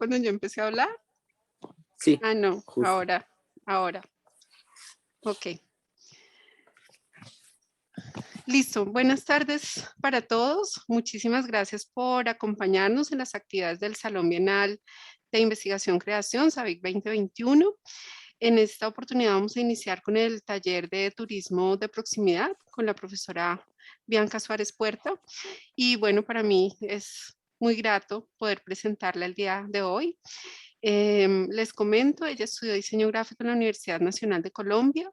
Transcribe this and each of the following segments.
cuando yo empecé a hablar? Sí, Ah, no, justo. ahora. Ok. Listo. Buenas tardes para todos. Muchísimas gracias por acompañarnos en las actividades del Salón Bienal de Investigación Creación SABIC 2021. En esta oportunidad vamos a iniciar con el taller de turismo de proximidad con la profesora Bianca Suárez Puerta. Y bueno, para mí es muy grato poder presentarla el día de hoy. Les comento, ella estudió diseño gráfico en la Universidad Nacional de Colombia.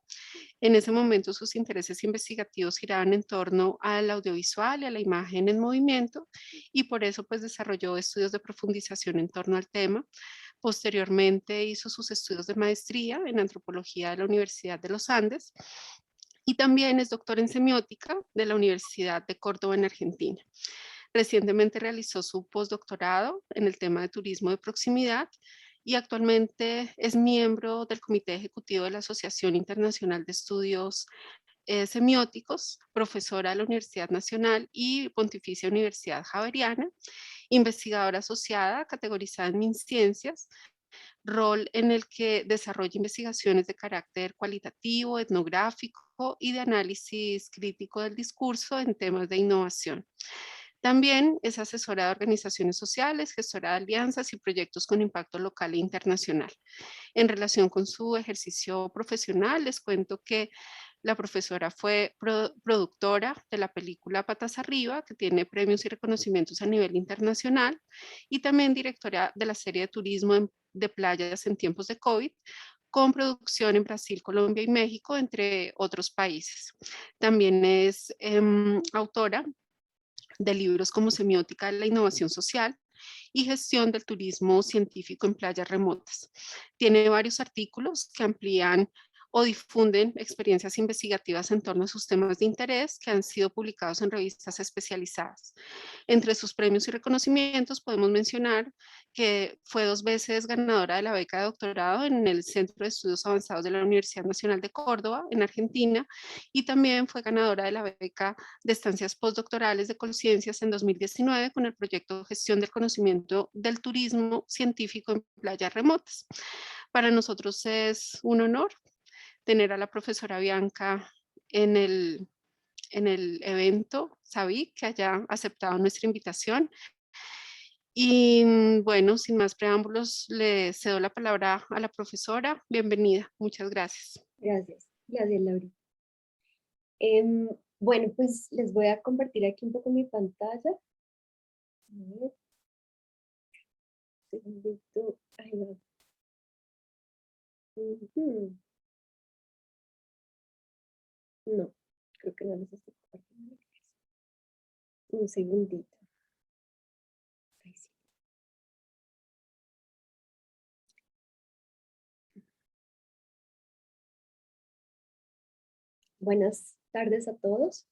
En ese momento sus intereses investigativos giraban en torno al audiovisual y a la imagen en movimiento y por eso pues desarrolló estudios de profundización en torno al tema. Posteriormente hizo sus estudios de maestría en antropología de la Universidad de los Andes y también es doctor en semiótica de la Universidad de Córdoba en Argentina. Recientemente realizó su postdoctorado en el tema de turismo de proximidad y actualmente es miembro del Comité Ejecutivo de la Asociación Internacional de Estudios Semióticos, profesora de la Universidad Nacional y Pontificia Universidad Javeriana, investigadora asociada categorizada en MinCiencias, rol en el que desarrolla investigaciones de carácter cualitativo, etnográfico y de análisis crítico del discurso en temas de innovación. También es asesora de organizaciones sociales, gestora de alianzas y proyectos con impacto local e internacional. En relación con su ejercicio profesional, les cuento que la profesora fue productora de la película Patas Arriba, que tiene premios y reconocimientos a nivel internacional, y también directora de la serie de turismo de playas en tiempos de COVID, con producción en Brasil, Colombia y México, entre otros países. También es autora de libros como Semiótica de la Innovación Social y Gestión del Turismo Científico en Playas Remotas. Tiene varios artículos que amplían o difunden experiencias investigativas en torno a sus temas de interés que han sido publicados en revistas especializadas. Entre sus premios y reconocimientos podemos mencionar que fue 2 veces ganadora de la beca de doctorado en el Centro de Estudios Avanzados de la Universidad Nacional de Córdoba, en Argentina, y también fue ganadora de la beca de estancias postdoctorales de Colciencias en 2019 con el proyecto Gestión del Conocimiento del Turismo Científico en Playas Remotas. Para nosotros es un honor tener a la profesora Bianca en el evento SABIC, que haya aceptado nuestra invitación. Y bueno, sin más preámbulos, le cedo la palabra a la profesora. Bienvenida, muchas gracias. Gracias, gracias, Laura. Bueno, pues les voy a compartir aquí un poco mi pantalla. A ver, segundito, ahí va. Ujú. No, creo que no les estoy compartiendo. Un segundito. Ahí sí. Buenas tardes a todos.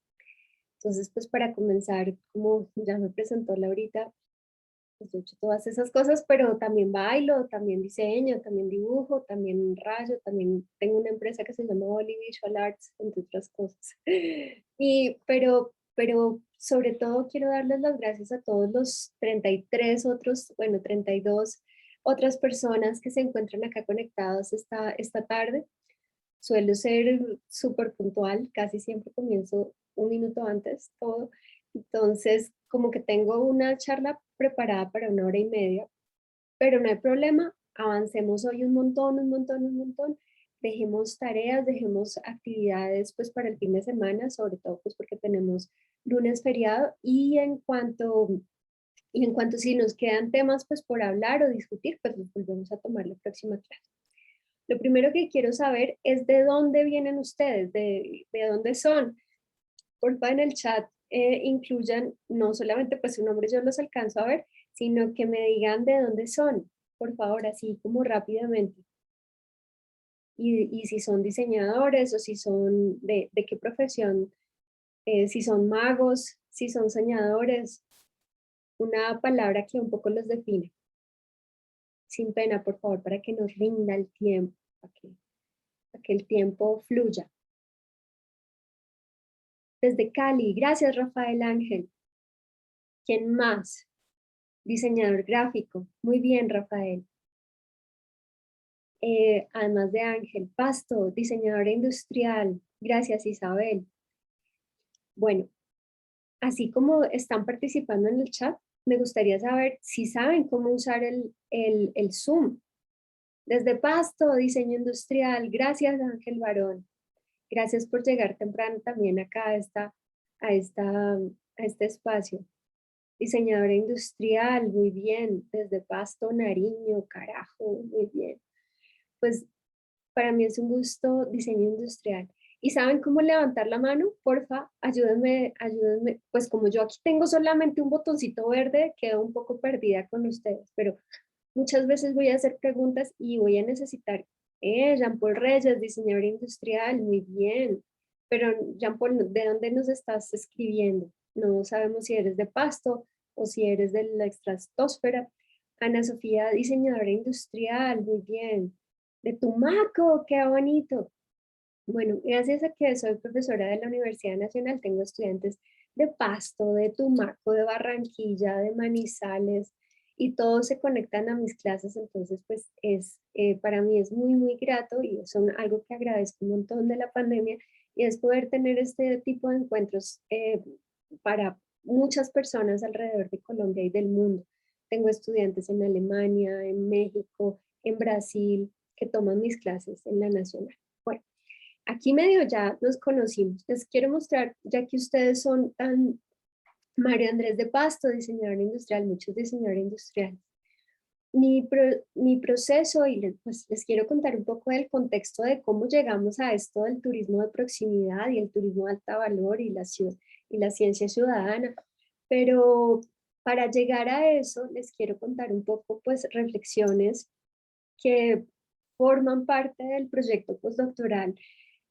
Entonces, pues para comenzar, como ya me presentó Laurita, pues yo he hecho todas esas cosas, pero también bailo, también diseño, también dibujo, también rayo, también tengo una empresa que se llama Oli Visual Arts, entre otras cosas. Pero sobre todo quiero darles las gracias a todos los 33 otros, bueno, 32 otras personas que se encuentran acá conectados esta tarde. Suelo ser súper puntual, casi siempre comienzo un minuto antes todo. Entonces, como que tengo una charla preparada para 1 hora y media, pero no hay problema, avancemos hoy un montón, un montón, un montón. Dejemos tareas, dejemos actividades pues para el fin de semana, sobre todo pues porque tenemos lunes feriado y en cuanto si nos quedan temas pues por hablar o discutir, pues los volvemos a tomar la próxima clase. Lo primero que quiero saber es de dónde vienen ustedes, de dónde son. Porfa, en el chat incluyan no solamente pues su nombre, yo los alcanzo a ver, sino que me digan de dónde son, por favor, así como rápidamente. Y si son diseñadores o si son de qué profesión, si son magos, si son soñadores, una palabra que un poco los define. Sin pena, por favor, para que nos rinda el tiempo, para que el tiempo fluya. Desde Cali, gracias Rafael Ángel. ¿Quién más? diseñador gráfico. Muy bien, Rafael. Además de Ángel. Pasto, diseñadora industrial. Gracias, Isabel. Bueno, así como están participando en el chat, me gustaría saber si saben cómo usar el Zoom. Desde Pasto, diseño industrial. Gracias, Ángel Barón. Gracias por llegar temprano también acá a este espacio. Diseñadora industrial, muy bien. Desde Pasto, Nariño, carajo, muy bien. Pues para mí es un gusto diseño industrial. ¿Y saben cómo levantar la mano? Porfa, ayúdenme. Pues como yo aquí tengo solamente un botoncito verde, quedo un poco perdida con ustedes, pero muchas veces voy a hacer preguntas y voy a necesitar, Jean-Paul Reyes, diseñador industrial, muy bien. Pero Jean-Paul, ¿de dónde nos estás escribiendo? No sabemos si eres de Pasto o si eres de la estratosfera. Ana Sofía, diseñadora industrial, muy bien. De Tumaco, qué bonito. Bueno, gracias a que soy profesora de la Universidad Nacional, tengo estudiantes de Pasto, de Tumaco, de Barranquilla, de Manizales, y todos se conectan a mis clases, entonces pues para mí es muy, muy grato y es algo que agradezco un montón de la pandemia, y es poder tener este tipo de encuentros para muchas personas alrededor de Colombia y del mundo. Tengo estudiantes en Alemania, en México, en Brasil, que toman mis clases en la Nacional. Bueno, aquí medio ya nos conocimos. Les quiero mostrar, ya que ustedes son tan Mario Andrés de Pasto, diseñador industrial, muchos diseñadores industriales. Mi proceso, y pues les quiero contar un poco del contexto de cómo llegamos a esto del turismo de proximidad y el turismo de alta valor y la ciencia ciudadana. Pero para llegar a eso, les quiero contar un poco, pues, reflexiones que forman parte del proyecto postdoctoral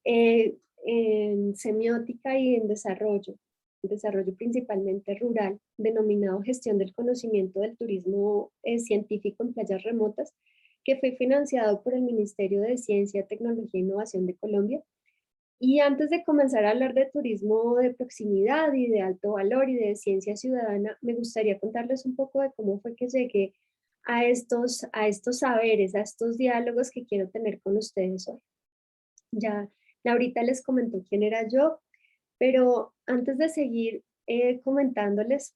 en semiótica y en desarrollo principalmente rural, denominado Gestión del Conocimiento del Turismo Científico en Playas Remotas, que fue financiado por el Ministerio de Ciencia, Tecnología e Innovación de Colombia. Y antes de comenzar a hablar de turismo de proximidad y de alto valor y de ciencia ciudadana, me gustaría contarles un poco de cómo fue que llegué a estos saberes, a estos diálogos que quiero tener con ustedes hoy. Ya Laurita les comentó quién era yo, pero antes de seguir comentándoles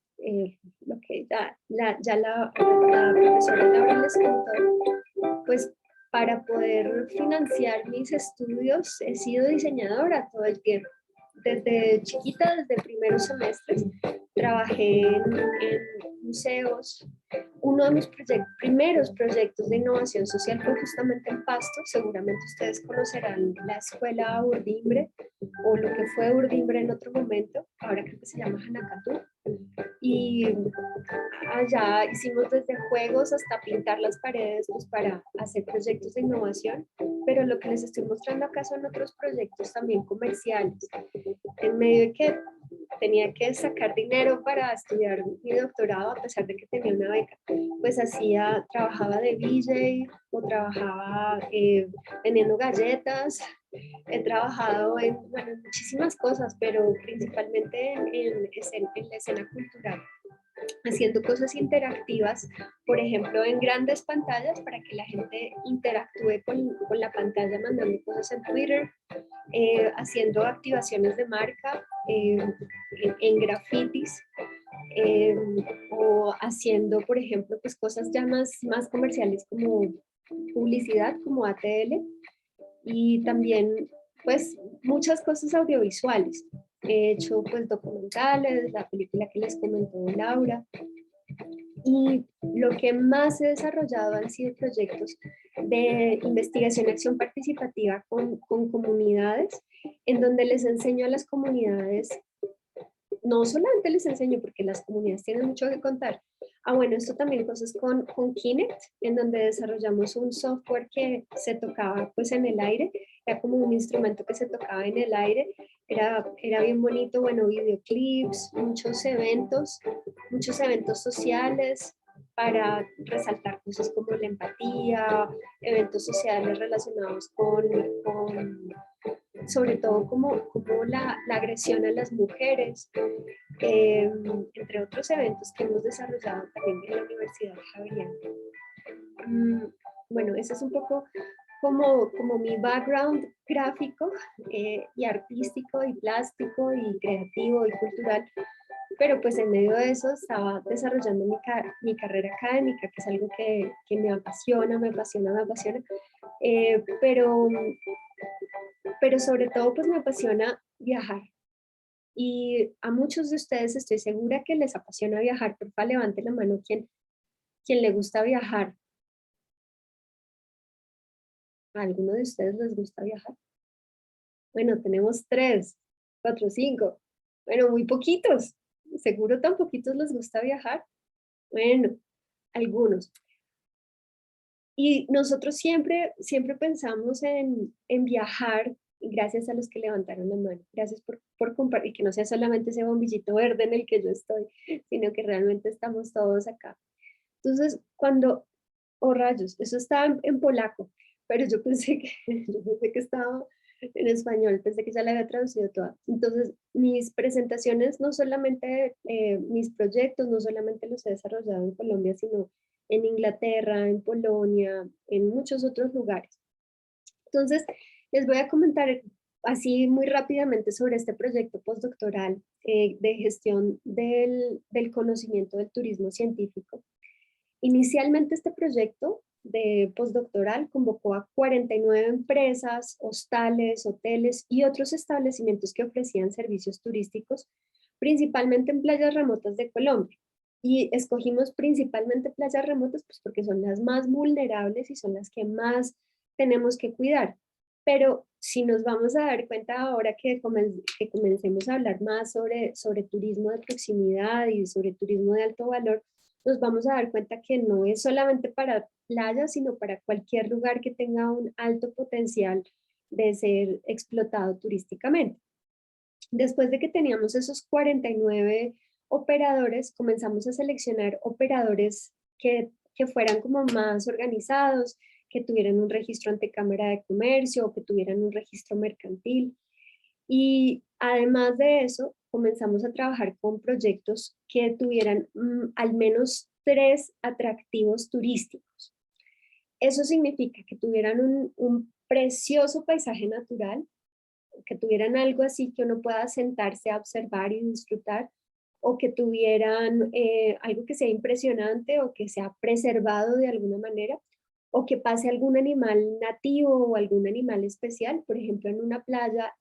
lo que ya la profesora Laura les contó, pues para poder financiar mis estudios he sido diseñadora todo el tiempo. Desde chiquita, desde primeros semestres, trabajé en museos. Uno de mis primeros proyectos de innovación social fue justamente en Pasto. Seguramente ustedes conocerán la escuela Urdimbre, o lo que fue Urdimbre en otro momento, ahora creo que se llama Hanacatú. Y allá hicimos desde juegos hasta pintar las paredes, pues, para hacer proyectos de innovación, pero lo que les estoy mostrando acá son otros proyectos también comerciales. En medio de que tenía que sacar dinero para estudiar mi doctorado, a pesar de que tenía una beca, pues trabajaba de VJ o trabajaba vendiendo galletas. He trabajado en muchísimas cosas, pero principalmente en la escena cultural, haciendo cosas interactivas, por ejemplo, en grandes pantallas para que la gente interactúe con la pantalla, mandando cosas en Twitter, haciendo activaciones de marca en grafitis, o haciendo, por ejemplo, pues cosas ya más comerciales como publicidad, como ATL, y también pues muchas cosas audiovisuales. He hecho pues documentales, la película que les comentó Laura, y lo que más he desarrollado han sido proyectos de investigación y acción participativa con comunidades, en donde les enseño a las comunidades, no solamente les enseño porque las comunidades tienen mucho que contar. Bueno, esto también cosas con Kinect, en donde desarrollamos un software que se tocaba pues en el aire, era como un instrumento que se tocaba en el aire, era bien bonito, bueno, videoclips, muchos eventos sociales para resaltar cosas como la empatía, eventos sociales relacionados con sobre todo como la agresión a las mujeres. entre otros eventos que hemos desarrollado también en la Universidad Javeriana. Bueno, ese es un poco como mi background gráfico y artístico y plástico y creativo y cultural, pero pues en medio de eso estaba desarrollando mi carrera académica, que es algo que me apasiona, me apasiona, me apasiona, pero sobre todo pues me apasiona viajar. Y a muchos de ustedes estoy segura que les apasiona viajar. Por favor, levante la mano quien le gusta viajar. ¿A alguno de ustedes les gusta viajar? Bueno, tenemos 3, 4, 5. Bueno, muy poquitos. Seguro tan poquitos les gusta viajar. Bueno, algunos. Y nosotros siempre pensamos en viajar, y gracias a los que levantaron la mano. Gracias por compartir, que no sea solamente ese bombillito verde en el que yo estoy, sino que realmente estamos todos acá. Entonces, oh rayos, eso estaba en polaco, pero yo pensé que estaba en español, pensé que ya la había traducido toda. Entonces, mis presentaciones, no solamente mis proyectos, no solamente los he desarrollado en Colombia, sino en Inglaterra, en Polonia, en muchos otros lugares. Entonces, les voy a comentar así muy rápidamente sobre este proyecto postdoctoral de gestión del conocimiento del turismo científico. Inicialmente este proyecto de postdoctoral convocó a 49 empresas, hostales, hoteles y otros establecimientos que ofrecían servicios turísticos, principalmente en playas remotas de Colombia. Y escogimos principalmente playas remotas pues porque son las más vulnerables y son las que más tenemos que cuidar. Pero si nos vamos a dar cuenta ahora que comencemos a hablar más sobre turismo de proximidad y sobre turismo de alto valor, nos vamos a dar cuenta que no es solamente para playas, sino para cualquier lugar que tenga un alto potencial de ser explotado turísticamente. Después de que teníamos esos 49 operadores, comenzamos a seleccionar operadores que fueran como más organizados, que tuvieran un registro ante Cámara de Comercio o que tuvieran un registro mercantil. Y además de eso, comenzamos a trabajar con proyectos que tuvieran al menos 3 atractivos turísticos. Eso significa que tuvieran un precioso paisaje natural, que tuvieran algo así que uno pueda sentarse a observar y disfrutar, o que tuvieran algo que sea impresionante o que sea preservado de alguna manera, o que pase algún animal nativo o algún animal especial. Por ejemplo, en una playa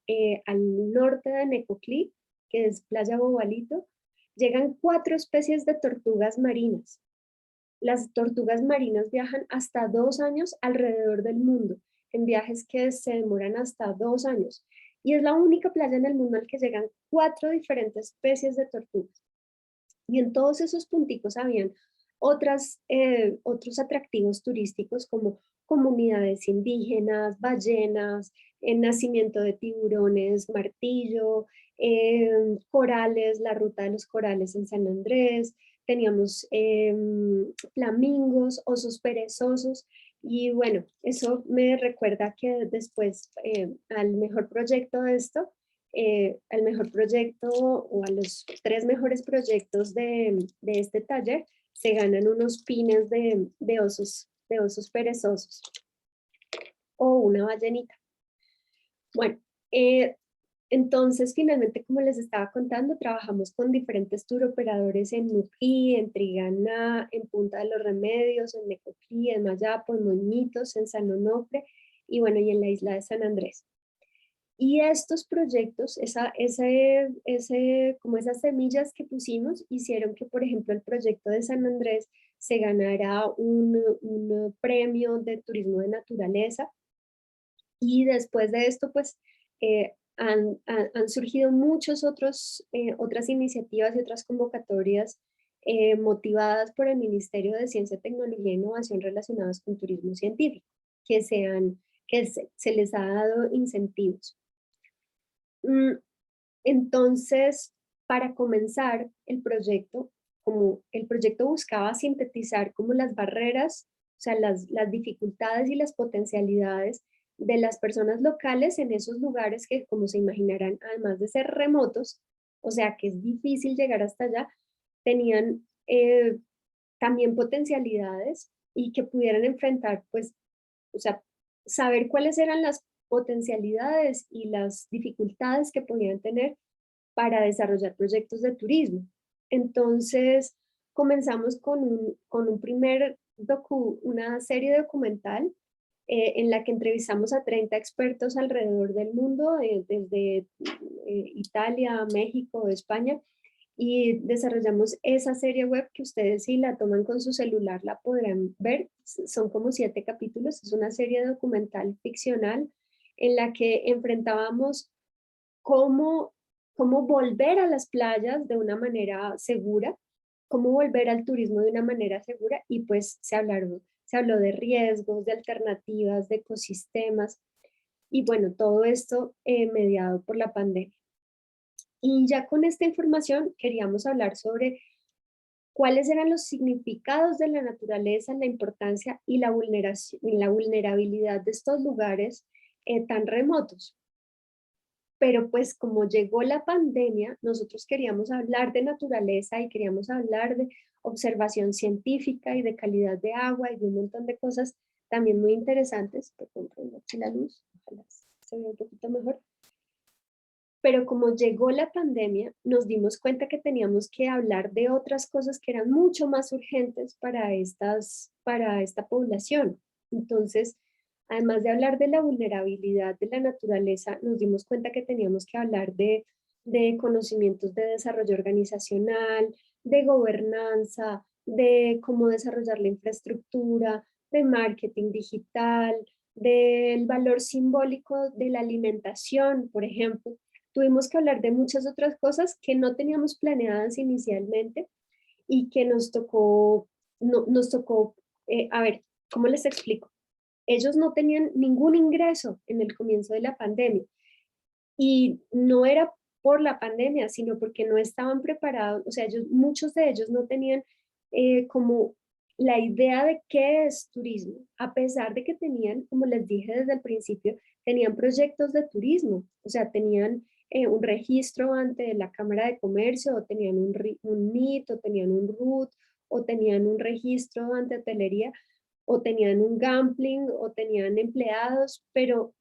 al norte de Necoclí, que es Playa Bobalito, llegan 4 especies de tortugas marinas. Las tortugas marinas viajan hasta 2 años alrededor del mundo, en viajes que se demoran hasta 2 años. Y es la única playa en el mundo al que llegan 4 diferentes especies de tortugas. Y en todos esos punticos habían otros atractivos turísticos como comunidades indígenas, ballenas, el nacimiento de tiburones, martillo, corales, la ruta de los corales en San Andrés, teníamos flamingos, osos perezosos, y bueno, eso me recuerda que después al mejor proyecto de esto, al mejor proyecto o a los 3 mejores proyectos de este taller, se ganan unos pines de osos perezosos o una ballenita. Bueno, entonces finalmente, como les estaba contando, trabajamos con diferentes tour operadores en Nuquí, en Triganá, en Punta de los Remedios, en Necoclí, en Mayapo, en Moñitos, en San Onofre y bueno, y en la isla de San Andrés. Y estos proyectos, como esas semillas que pusimos, hicieron que, por ejemplo, el proyecto de San Andrés se ganara un premio de turismo de naturaleza. Y después de esto, pues, han surgido muchas otras iniciativas y otras convocatorias motivadas por el Ministerio de Ciencia, Tecnología e Innovación relacionadas con turismo científico, que se les ha dado incentivos. Entonces, para comenzar el proyecto, como el proyecto buscaba sintetizar como las barreras, o sea, las dificultades y las potencialidades de las personas locales en esos lugares que, como se imaginarán, además de ser remotos, o sea que es difícil llegar hasta allá, tenían también potencialidades y que pudieran enfrentar, pues, o sea, saber cuáles eran las potencialidades y las dificultades que podían tener para desarrollar proyectos de turismo. Entonces, comenzamos con un primer una serie documental en la que entrevistamos a 30 expertos alrededor del mundo, desde Italia, México, España, y desarrollamos esa serie web que ustedes si la toman con su celular la podrán ver. Son como 7 capítulos, es una serie documental ficcional en la que enfrentábamos cómo, cómo volver a las playas de una manera segura, cómo volver al turismo de una manera segura y pues se habló de riesgos, de alternativas, de ecosistemas y bueno, todo esto mediado por la pandemia. Y ya con esta información queríamos hablar sobre cuáles eran los significados de la naturaleza, la importancia y la vulnerabilidad de estos lugares tan remotos. Pero pues como llegó la pandemia, nosotros queríamos hablar de naturaleza y queríamos hablar de observación científica y de calidad de agua y de un montón de cosas también muy interesantes. Perdón, prendo aquí la luz, ojalá se vea un poquito mejor. Pero como llegó la pandemia, nos dimos cuenta que teníamos que hablar de otras cosas que eran mucho más urgentes para esta población. Entonces, además de hablar de la vulnerabilidad de la naturaleza, nos dimos cuenta que teníamos que hablar de conocimientos de desarrollo organizacional, de gobernanza, de cómo desarrollar la infraestructura, de marketing digital, del valor simbólico de la alimentación, por ejemplo. Tuvimos que hablar de muchas otras cosas que no teníamos planeadas inicialmente y que nos tocó, no, nos tocó, a ver, ¿cómo les explico? Ellos no tenían ningún ingreso en el comienzo de la pandemia y no era por la pandemia, sino porque no estaban preparados, o sea, muchos de ellos no tenían como la idea de qué es turismo, a pesar de que tenían, como les dije desde el principio, tenían proyectos de turismo, o sea, tenían un registro ante la Cámara de Comercio, o tenían un NIT, o tenían un RUT, o tenían un registro ante hotelería, o tenían un gambling, o tenían empleados, pero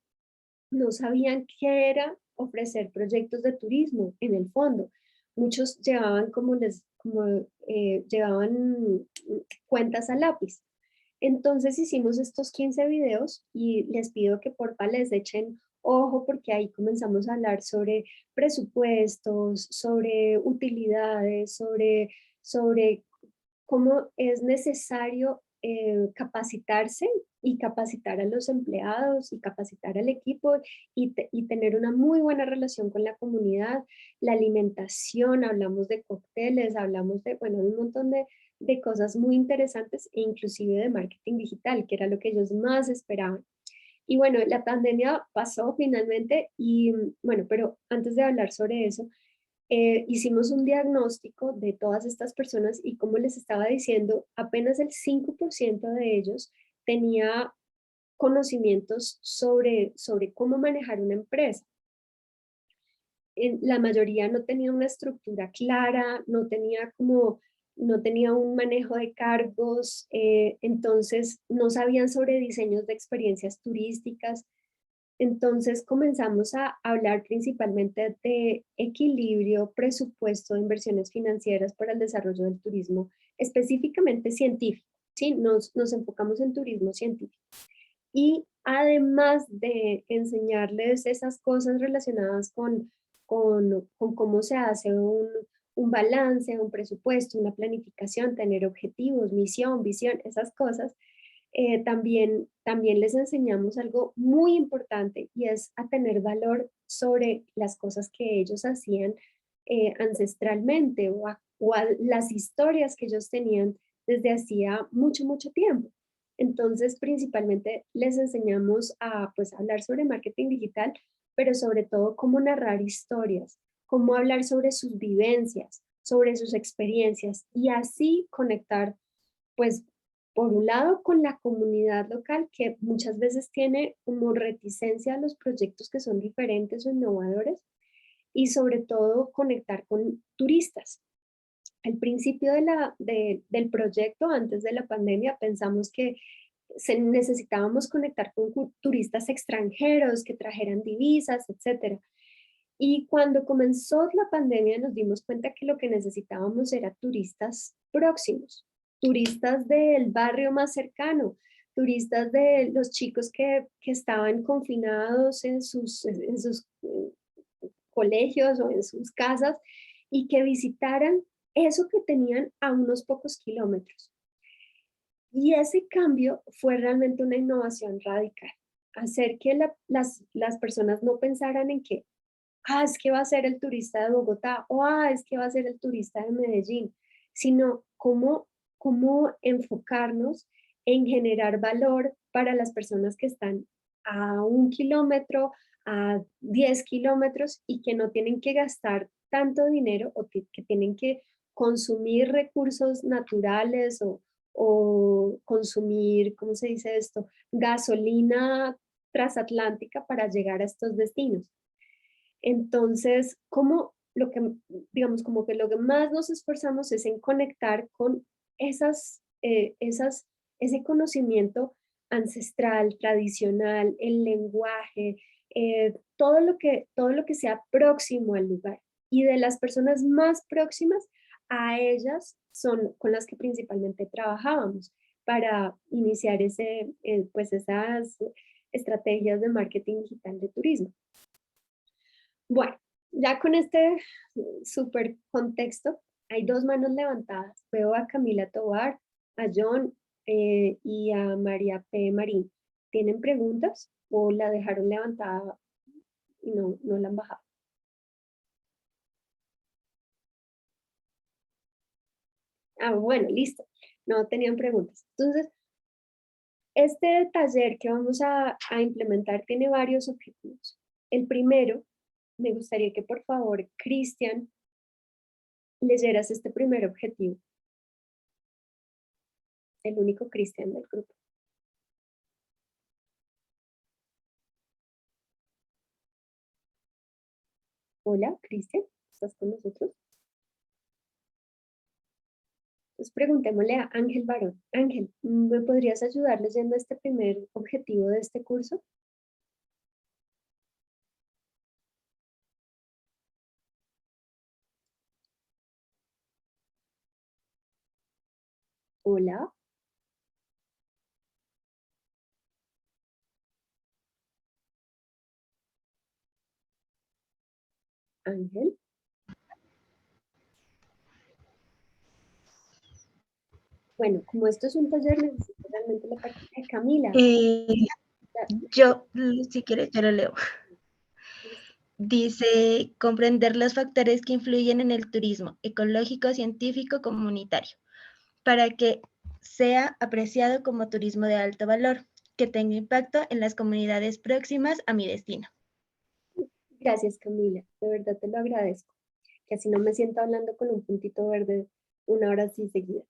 no sabían qué era ofrecer proyectos de turismo en el fondo. Muchos llevaban llevaban cuentas a lápiz. Entonces hicimos estos 15 videos y les pido que porfa les echen ojo porque ahí comenzamos a hablar sobre presupuestos, sobre utilidades, sobre cómo es necesario capacitarse y capacitar a los empleados y capacitar al equipo y tener una muy buena relación con la comunidad, la alimentación, hablamos de cócteles, hablamos de, bueno, un montón de cosas muy interesantes e inclusive de marketing digital, que era lo que ellos más esperaban. Y bueno, la pandemia pasó finalmente y bueno, pero antes de hablar sobre eso, hicimos un diagnóstico de todas estas personas y como les estaba diciendo, apenas el 5% de ellos tenía conocimientos sobre cómo manejar una empresa. La mayoría no tenía una estructura clara, no tenía un manejo de cargos, entonces no sabían sobre diseños de experiencias turísticas. Entonces comenzamos a hablar principalmente de equilibrio, presupuesto de inversiones financieras para el desarrollo del turismo, específicamente científico, ¿sí? Nos enfocamos en turismo científico. Y además de enseñarles esas cosas relacionadas con cómo se hace un balance, un presupuesto, una planificación, tener objetivos, misión, visión, esas cosas, también les enseñamos algo muy importante y es a tener valor sobre las cosas que ellos hacían ancestralmente o a las historias que ellos tenían desde hacía mucho, mucho tiempo. Entonces, principalmente les enseñamos a pues, hablar sobre marketing digital, pero sobre todo cómo narrar historias, cómo hablar sobre sus vivencias, sobre sus experiencias y así conectar pues por un lado con la comunidad local que muchas veces tiene como reticencia a los proyectos que son diferentes o innovadores y sobre todo conectar con turistas. Al principio del proyecto, antes de la pandemia, pensamos que necesitábamos conectar con turistas extranjeros que trajeran divisas, etcétera. Y cuando comenzó la pandemia nos dimos cuenta que lo que necesitábamos era turistas próximos, turistas del barrio más cercano, turistas de los chicos que estaban confinados en sus colegios o en sus casas y que visitaran eso que tenían a unos pocos kilómetros. Y ese cambio fue realmente una innovación radical, hacer que las personas no pensaran en que, es que va a ser el turista de Bogotá o es que va a ser el turista de Medellín, sino cómo enfocarnos en generar valor para las personas que están a 1 kilómetro, a 10 kilómetros y que no tienen que gastar tanto dinero o que tienen que consumir recursos naturales o consumir, ¿cómo se dice esto? Gasolina transatlántica para llegar a estos destinos. Entonces, digamos, como que lo que más nos esforzamos es en conectar con ese conocimiento ancestral, tradicional, el lenguaje, todo lo que sea próximo al lugar. Y de las personas más próximas a ellas son con las que principalmente trabajábamos para iniciar pues esas estrategias de marketing digital de turismo. Bueno, ya con este súper contexto, hay dos manos levantadas. Veo a Camila Tobar, a John y a María P. Marín. ¿Tienen preguntas o la dejaron levantada y no la han bajado? Bueno, listo. No tenían preguntas. Entonces, este taller que vamos a implementar tiene varios objetivos. El primero, me gustaría que por favor, Cristian, leyeras este primer objetivo. El único Cristian del grupo. Hola, Cristian, ¿estás con nosotros? Entonces preguntémosle a Ángel Barón. Ángel, ¿me podrías ayudar leyendo este primer objetivo de este curso? Hola. Ángel. Bueno, como esto es un taller, necesito realmente la parte de Camila. Si quieres, yo lo leo. Dice, comprender los factores que influyen en el turismo ecológico, científico, comunitario, para que sea apreciado como turismo de alto valor, que tenga impacto en las comunidades próximas a mi destino. Gracias, Camila. De verdad te lo agradezco. Que así no me siento hablando con un puntito verde una hora así seguida.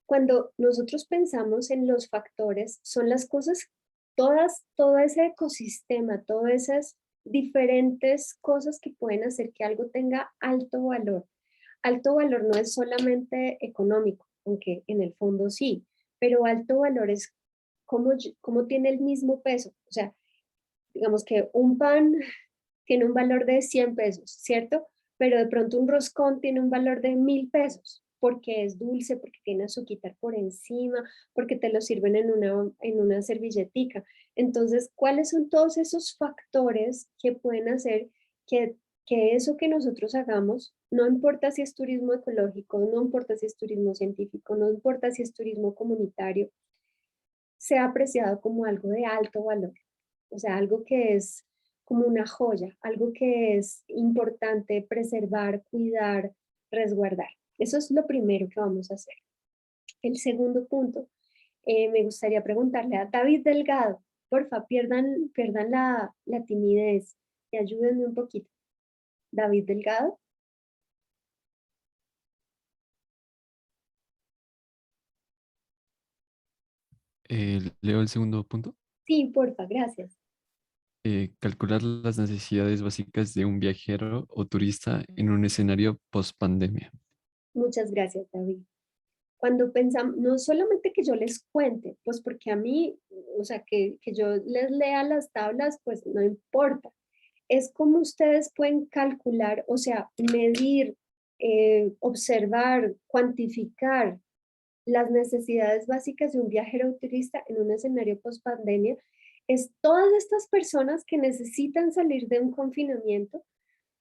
Cuando nosotros pensamos en los factores, son las cosas, todo ese ecosistema, todas esas diferentes cosas que pueden hacer que algo tenga alto valor. Alto valor no es solamente económico, aunque en el fondo sí, pero alto valor es cómo tiene el mismo peso. O sea, digamos que un pan tiene un valor de 100 pesos, ¿cierto? Pero de pronto un roscón tiene un valor de 1000 pesos, porque es dulce, porque tiene azuquitar por encima, porque te lo sirven en una servilletica. Entonces, ¿cuáles son todos esos factores que pueden hacer que eso que nosotros hagamos, no importa si es turismo ecológico, no importa si es turismo científico, no importa si es turismo comunitario, sea apreciado como algo de alto valor? O sea, algo que es como una joya, algo que es importante preservar, cuidar, resguardar. Eso es lo primero que vamos a hacer. El segundo punto, me gustaría preguntarle a David Delgado, porfa, pierdan la timidez y ayúdenme un poquito. David Delgado. ¿Leo el segundo punto? Sí, porfa, gracias. calcular las necesidades básicas de un viajero o turista en un escenario post-pandemia. Muchas gracias, David. Cuando pensamos, no solamente que yo les cuente, pues porque a mí, o sea, que yo les lea las tablas, pues no importa. Es como ustedes pueden calcular, o sea, medir, observar, cuantificar las necesidades básicas de un viajero o turista en un escenario post-pandemia. Es todas estas personas que necesitan salir de un confinamiento,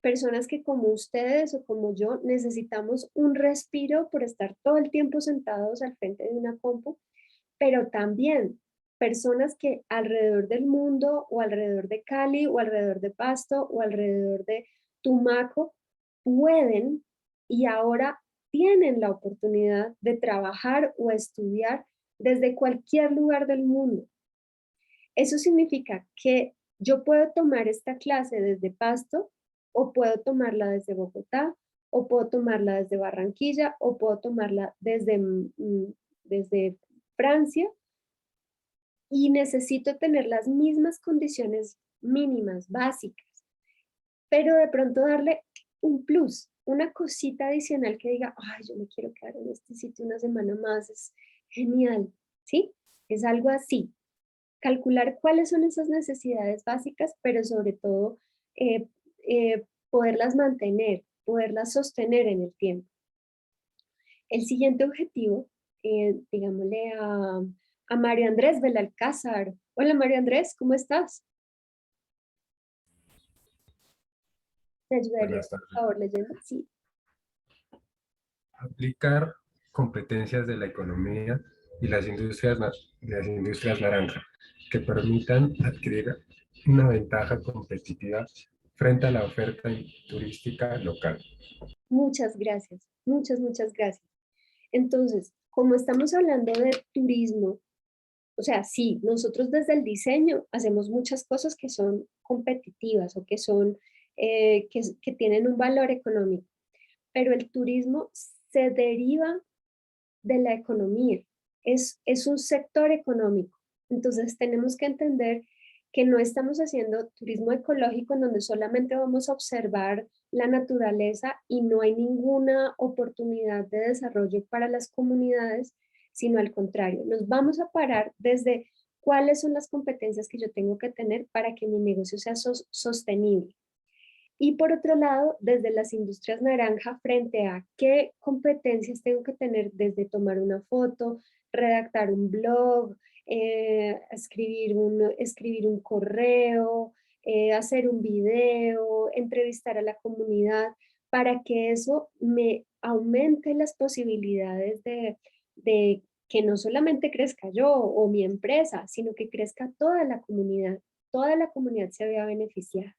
personas que como ustedes o como yo necesitamos un respiro por estar todo el tiempo sentados al frente de una compu, pero también personas que alrededor del mundo o alrededor de Cali o alrededor de Pasto o alrededor de Tumaco pueden y ahora tienen la oportunidad de trabajar o estudiar desde cualquier lugar del mundo. Eso significa que yo puedo tomar esta clase desde Pasto o puedo tomarla desde Bogotá o puedo tomarla desde Barranquilla o puedo tomarla desde Francia y necesito tener las mismas condiciones mínimas, básicas, pero de pronto darle un plus, una cosita adicional que diga, ay, yo me quiero quedar en este sitio una semana más, es genial, ¿sí? Es algo así. Calcular cuáles son esas necesidades básicas, pero sobre todo poderlas mantener, poderlas sostener en el tiempo. El siguiente objetivo, digámosle a Mario Andrés Belalcázar. Hola Mario Andrés, ¿cómo estás? ¿Me ayudaría, Buenas tardes. por favor, leyendo? Sí. Aplicar competencias de la economía y las industrias naranja que permitan adquirir una ventaja competitiva frente a la oferta turística local. Muchas gracias, muchas gracias. Entonces, como estamos hablando de turismo, o sea, sí, nosotros desde el diseño hacemos muchas cosas que son competitivas o que son, que tienen un valor económico, pero el turismo se deriva de la economía, es un sector económico. Entonces tenemos que entender que no estamos haciendo turismo ecológico en donde solamente vamos a observar la naturaleza y no hay ninguna oportunidad de desarrollo para las comunidades, sino al contrario, nos vamos a parar desde cuáles son las competencias que yo tengo que tener para que mi negocio sea sostenible. Y por otro lado, desde las industrias naranja, frente a qué competencias tengo que tener desde tomar una foto, redactar un blog, escribir un correo, hacer un video, entrevistar a la comunidad, para que eso me aumente las posibilidades de que no solamente crezca yo o mi empresa, sino que crezca toda la comunidad. Toda la comunidad se vea beneficiada.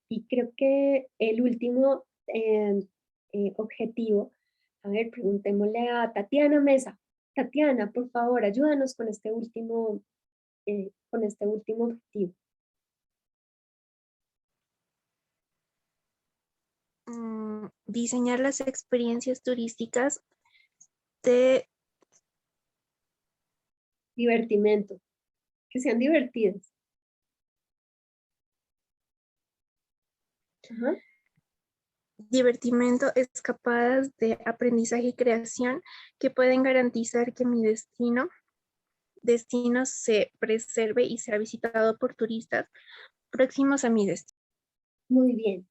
Y creo que el último objetivo, a ver, preguntémosle a Tatiana Mesa. Tatiana, por favor, ayúdanos con este último objetivo. Diseñar las experiencias turísticas de Divertimento, que sean divertidas. Ajá. divertimento, escapadas de aprendizaje y creación que pueden garantizar que mi destino se preserve y sea visitado por turistas próximos a mi destino. Muy bien.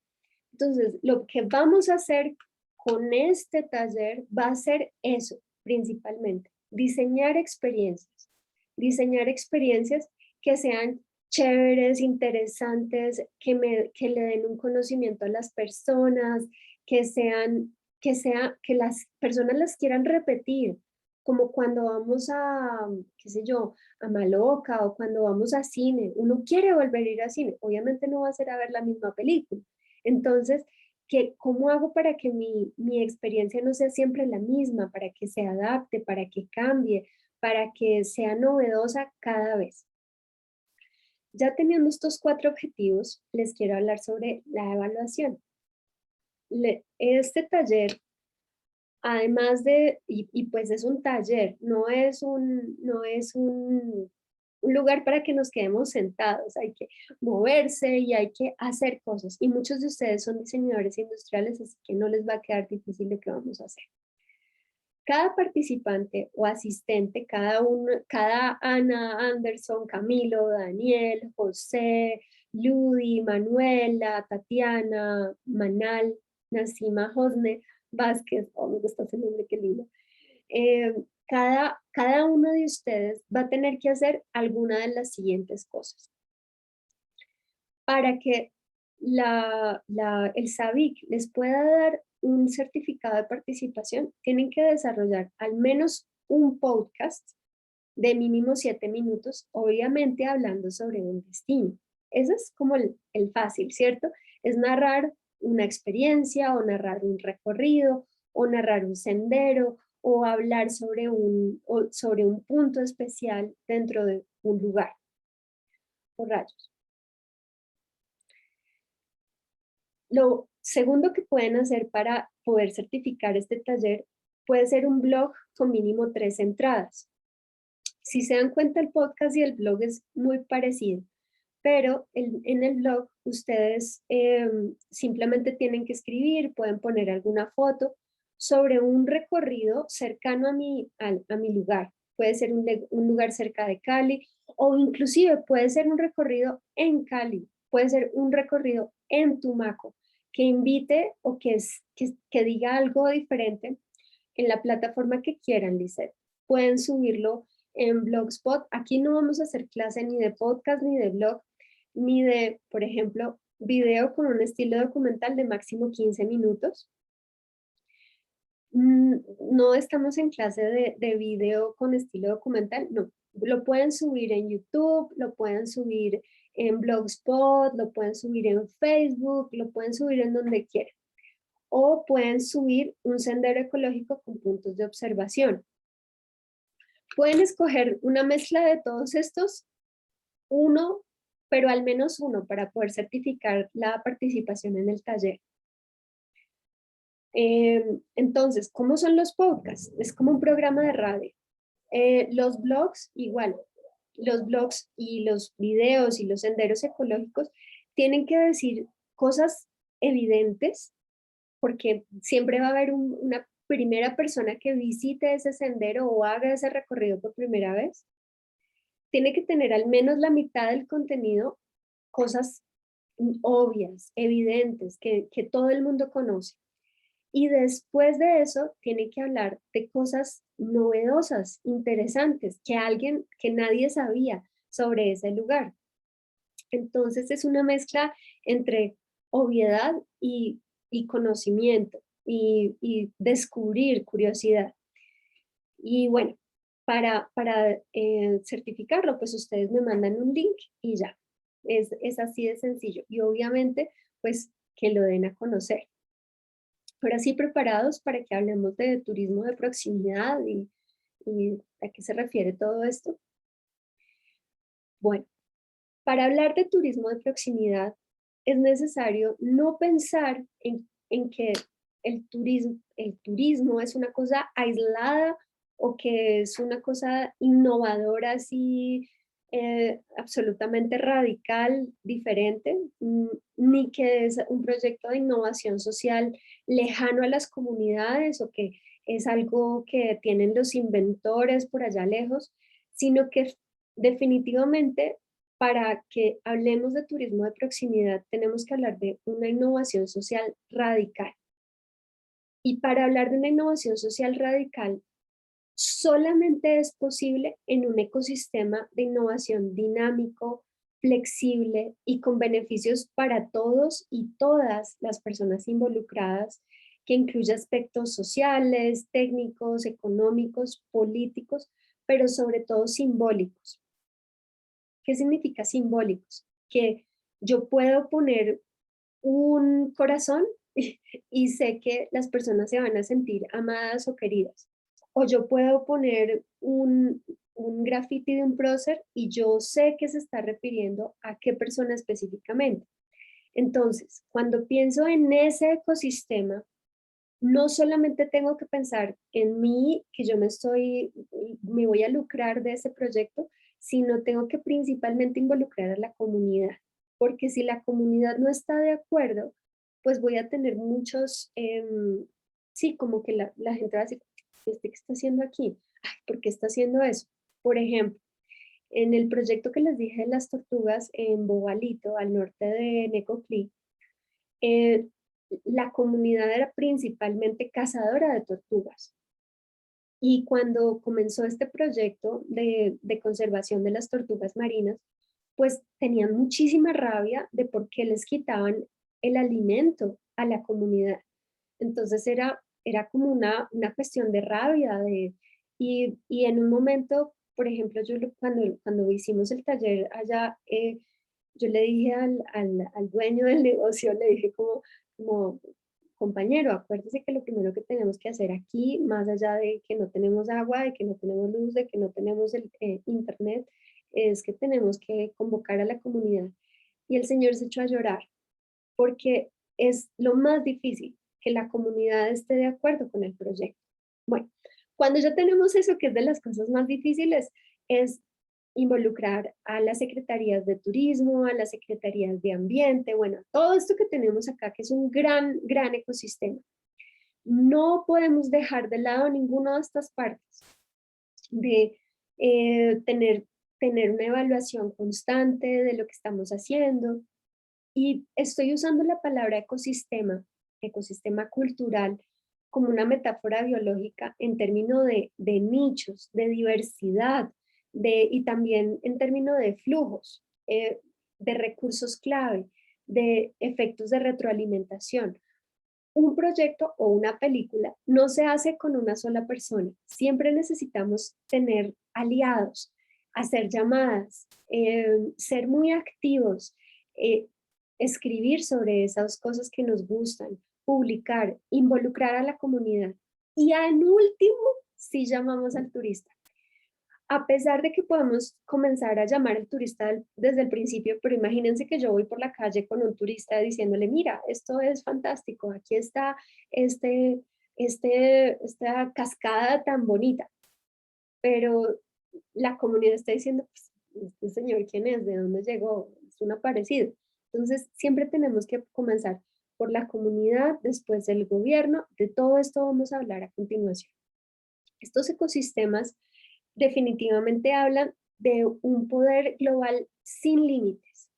Entonces, lo que vamos a hacer con este taller va a ser eso, principalmente, diseñar experiencias que sean chéveres, interesantes, que le den un conocimiento a las personas, que las personas las quieran repetir, como cuando vamos a, qué sé yo, a Maloca o cuando vamos a cine. Uno quiere volver a ir a cine, obviamente no va a ser a ver la misma película. Entonces, ¿cómo hago para que mi experiencia no sea siempre la misma, para que se adapte, para que cambie, para que sea novedosa cada vez? Ya teniendo estos 4 objetivos, les quiero hablar sobre la evaluación. Este taller, además de, y pues es un taller, no es un un lugar para que nos quedemos sentados, hay que moverse y hay que hacer cosas. Y muchos de ustedes son diseñadores industriales, así que no les va a quedar difícil lo que vamos a hacer. Cada participante o asistente, cada Ana, Anderson, Camilo, Daniel, José, Ludi, Manuela, Tatiana, Manal, Nasima, Josne, Vázquez, oh, me gusta ese nombre, qué lindo. Cada uno de ustedes va a tener que hacer alguna de las siguientes cosas. Para que el SABIC les pueda dar un certificado de participación, tienen que desarrollar al menos un podcast de mínimo 7 minutos, obviamente hablando sobre un destino. Ese es como el fácil, ¿cierto? Es narrar una experiencia o narrar un recorrido o narrar un sendero o hablar sobre un punto especial dentro de un lugar. Por rayos. Lo segundo que pueden hacer para poder certificar este taller puede ser un blog con mínimo 3 entradas. Si se dan cuenta, el podcast y el blog es muy parecido, pero en el blog ustedes simplemente tienen que escribir, pueden poner alguna foto sobre un recorrido cercano a mi lugar. Puede ser un lugar cerca de Cali o inclusive puede ser un recorrido en Cali, puede ser un recorrido en Tumaco, que invite o que diga algo diferente en la plataforma que quieran, Lisette. Pueden subirlo en Blogspot. Aquí no vamos a hacer clase ni de podcast, ni de blog, ni de, por ejemplo, video con un estilo documental de máximo 15 minutos. No estamos en clase de video con estilo documental, no. Lo pueden subir en YouTube, lo pueden subir en Blogspot, lo pueden subir en Facebook, lo pueden subir en donde quieran. O pueden subir un sendero ecológico con puntos de observación. Pueden escoger una mezcla de todos estos, pero al menos uno para poder certificar la participación en el taller. Entonces, ¿cómo son los podcasts? Es como un programa de radio. Los blogs, igual. Los blogs y los videos y los senderos ecológicos tienen que decir cosas evidentes, porque siempre va a haber una primera persona que visite ese sendero o haga ese recorrido por primera vez. Tiene que tener al menos la mitad del contenido, cosas obvias, evidentes, que todo el mundo conoce. Y después de eso, tiene que hablar de cosas novedosas, interesantes, que nadie sabía sobre ese lugar. Entonces es una mezcla entre obviedad y conocimiento y descubrir curiosidad. Y bueno, para certificarlo, pues ustedes me mandan un link y ya. Es así de sencillo. Y obviamente, pues que lo den a conocer. Pero así preparados para que hablemos de turismo de proximidad y a qué se refiere todo esto. Bueno, para hablar de turismo de proximidad es necesario no pensar en que el turismo es una cosa aislada o que es una cosa innovadora así absolutamente radical, diferente, ni que es un proyecto de innovación social lejano a las comunidades o que es algo que tienen los inventores por allá lejos, sino que definitivamente para que hablemos de turismo de proximidad tenemos que hablar de una innovación social radical. Y para hablar de una innovación social radical, solamente es posible en un ecosistema de innovación dinámico, flexible y con beneficios para todos y todas las personas involucradas, que incluye aspectos sociales, técnicos, económicos, políticos, pero sobre todo simbólicos. ¿Qué significa simbólicos? Que yo puedo poner un corazón y sé que las personas se van a sentir amadas o queridas. O yo puedo poner un graffiti de un prócer y yo sé que se está refiriendo a qué persona específicamente. Entonces, cuando pienso en ese ecosistema, no solamente tengo que pensar en mí, que yo me voy a lucrar de ese proyecto, sino tengo que principalmente involucrar a la comunidad, porque si la comunidad no está de acuerdo, pues voy a tener muchos, sí, como que la gente va a decir, ¿qué está haciendo aquí? Ay, ¿por qué está haciendo eso? Por ejemplo, en el proyecto que les dije de las tortugas en Bobalito, al norte de Necoclí, eh, la comunidad era principalmente cazadora de tortugas. Y cuando comenzó este proyecto de conservación de las tortugas marinas, pues tenían muchísima rabia de por qué les quitaban el alimento a la comunidad. Entonces era como una cuestión de rabia. Y en un momento, por ejemplo, cuando hicimos el taller allá, yo le dije al dueño del negocio, le dije como compañero, acuérdese que lo primero que tenemos que hacer aquí, más allá de que no tenemos agua, de que no tenemos luz, de que no tenemos internet, es que tenemos que convocar a la comunidad. Y el señor se echó a llorar, porque es lo más difícil, que la comunidad esté de acuerdo con el proyecto. Bueno, cuando ya tenemos eso, que es de las cosas más difíciles, es involucrar a las secretarías de turismo, a las secretarías de ambiente, bueno, todo esto que tenemos acá, que es un gran, gran ecosistema. No podemos dejar de lado ninguna de estas partes, de tener una evaluación constante de lo que estamos haciendo. Y estoy usando la palabra ecosistema, ecosistema cultural, como una metáfora biológica en términos de nichos, de diversidad, y también en términos de flujos, de recursos clave, de efectos de retroalimentación. Un proyecto o una película no se hace con una sola persona. Siempre necesitamos tener aliados, hacer llamadas, ser muy activos, escribir sobre esas cosas que nos gustan, publicar, involucrar a la comunidad. Y en último, sí llamamos al turista. A pesar de que podemos comenzar a llamar al turista desde el principio, pero imagínense que yo voy por la calle con un turista diciéndole, mira, esto es fantástico, aquí está esta cascada tan bonita, pero la comunidad está diciendo, pues, este señor, ¿quién es? ¿De dónde llegó? Es un aparecido. Entonces, siempre tenemos que comenzar por la comunidad, después del gobierno. De todo esto vamos a hablar a continuación. Estos ecosistemas definitivamente hablan de un poder global sin límites,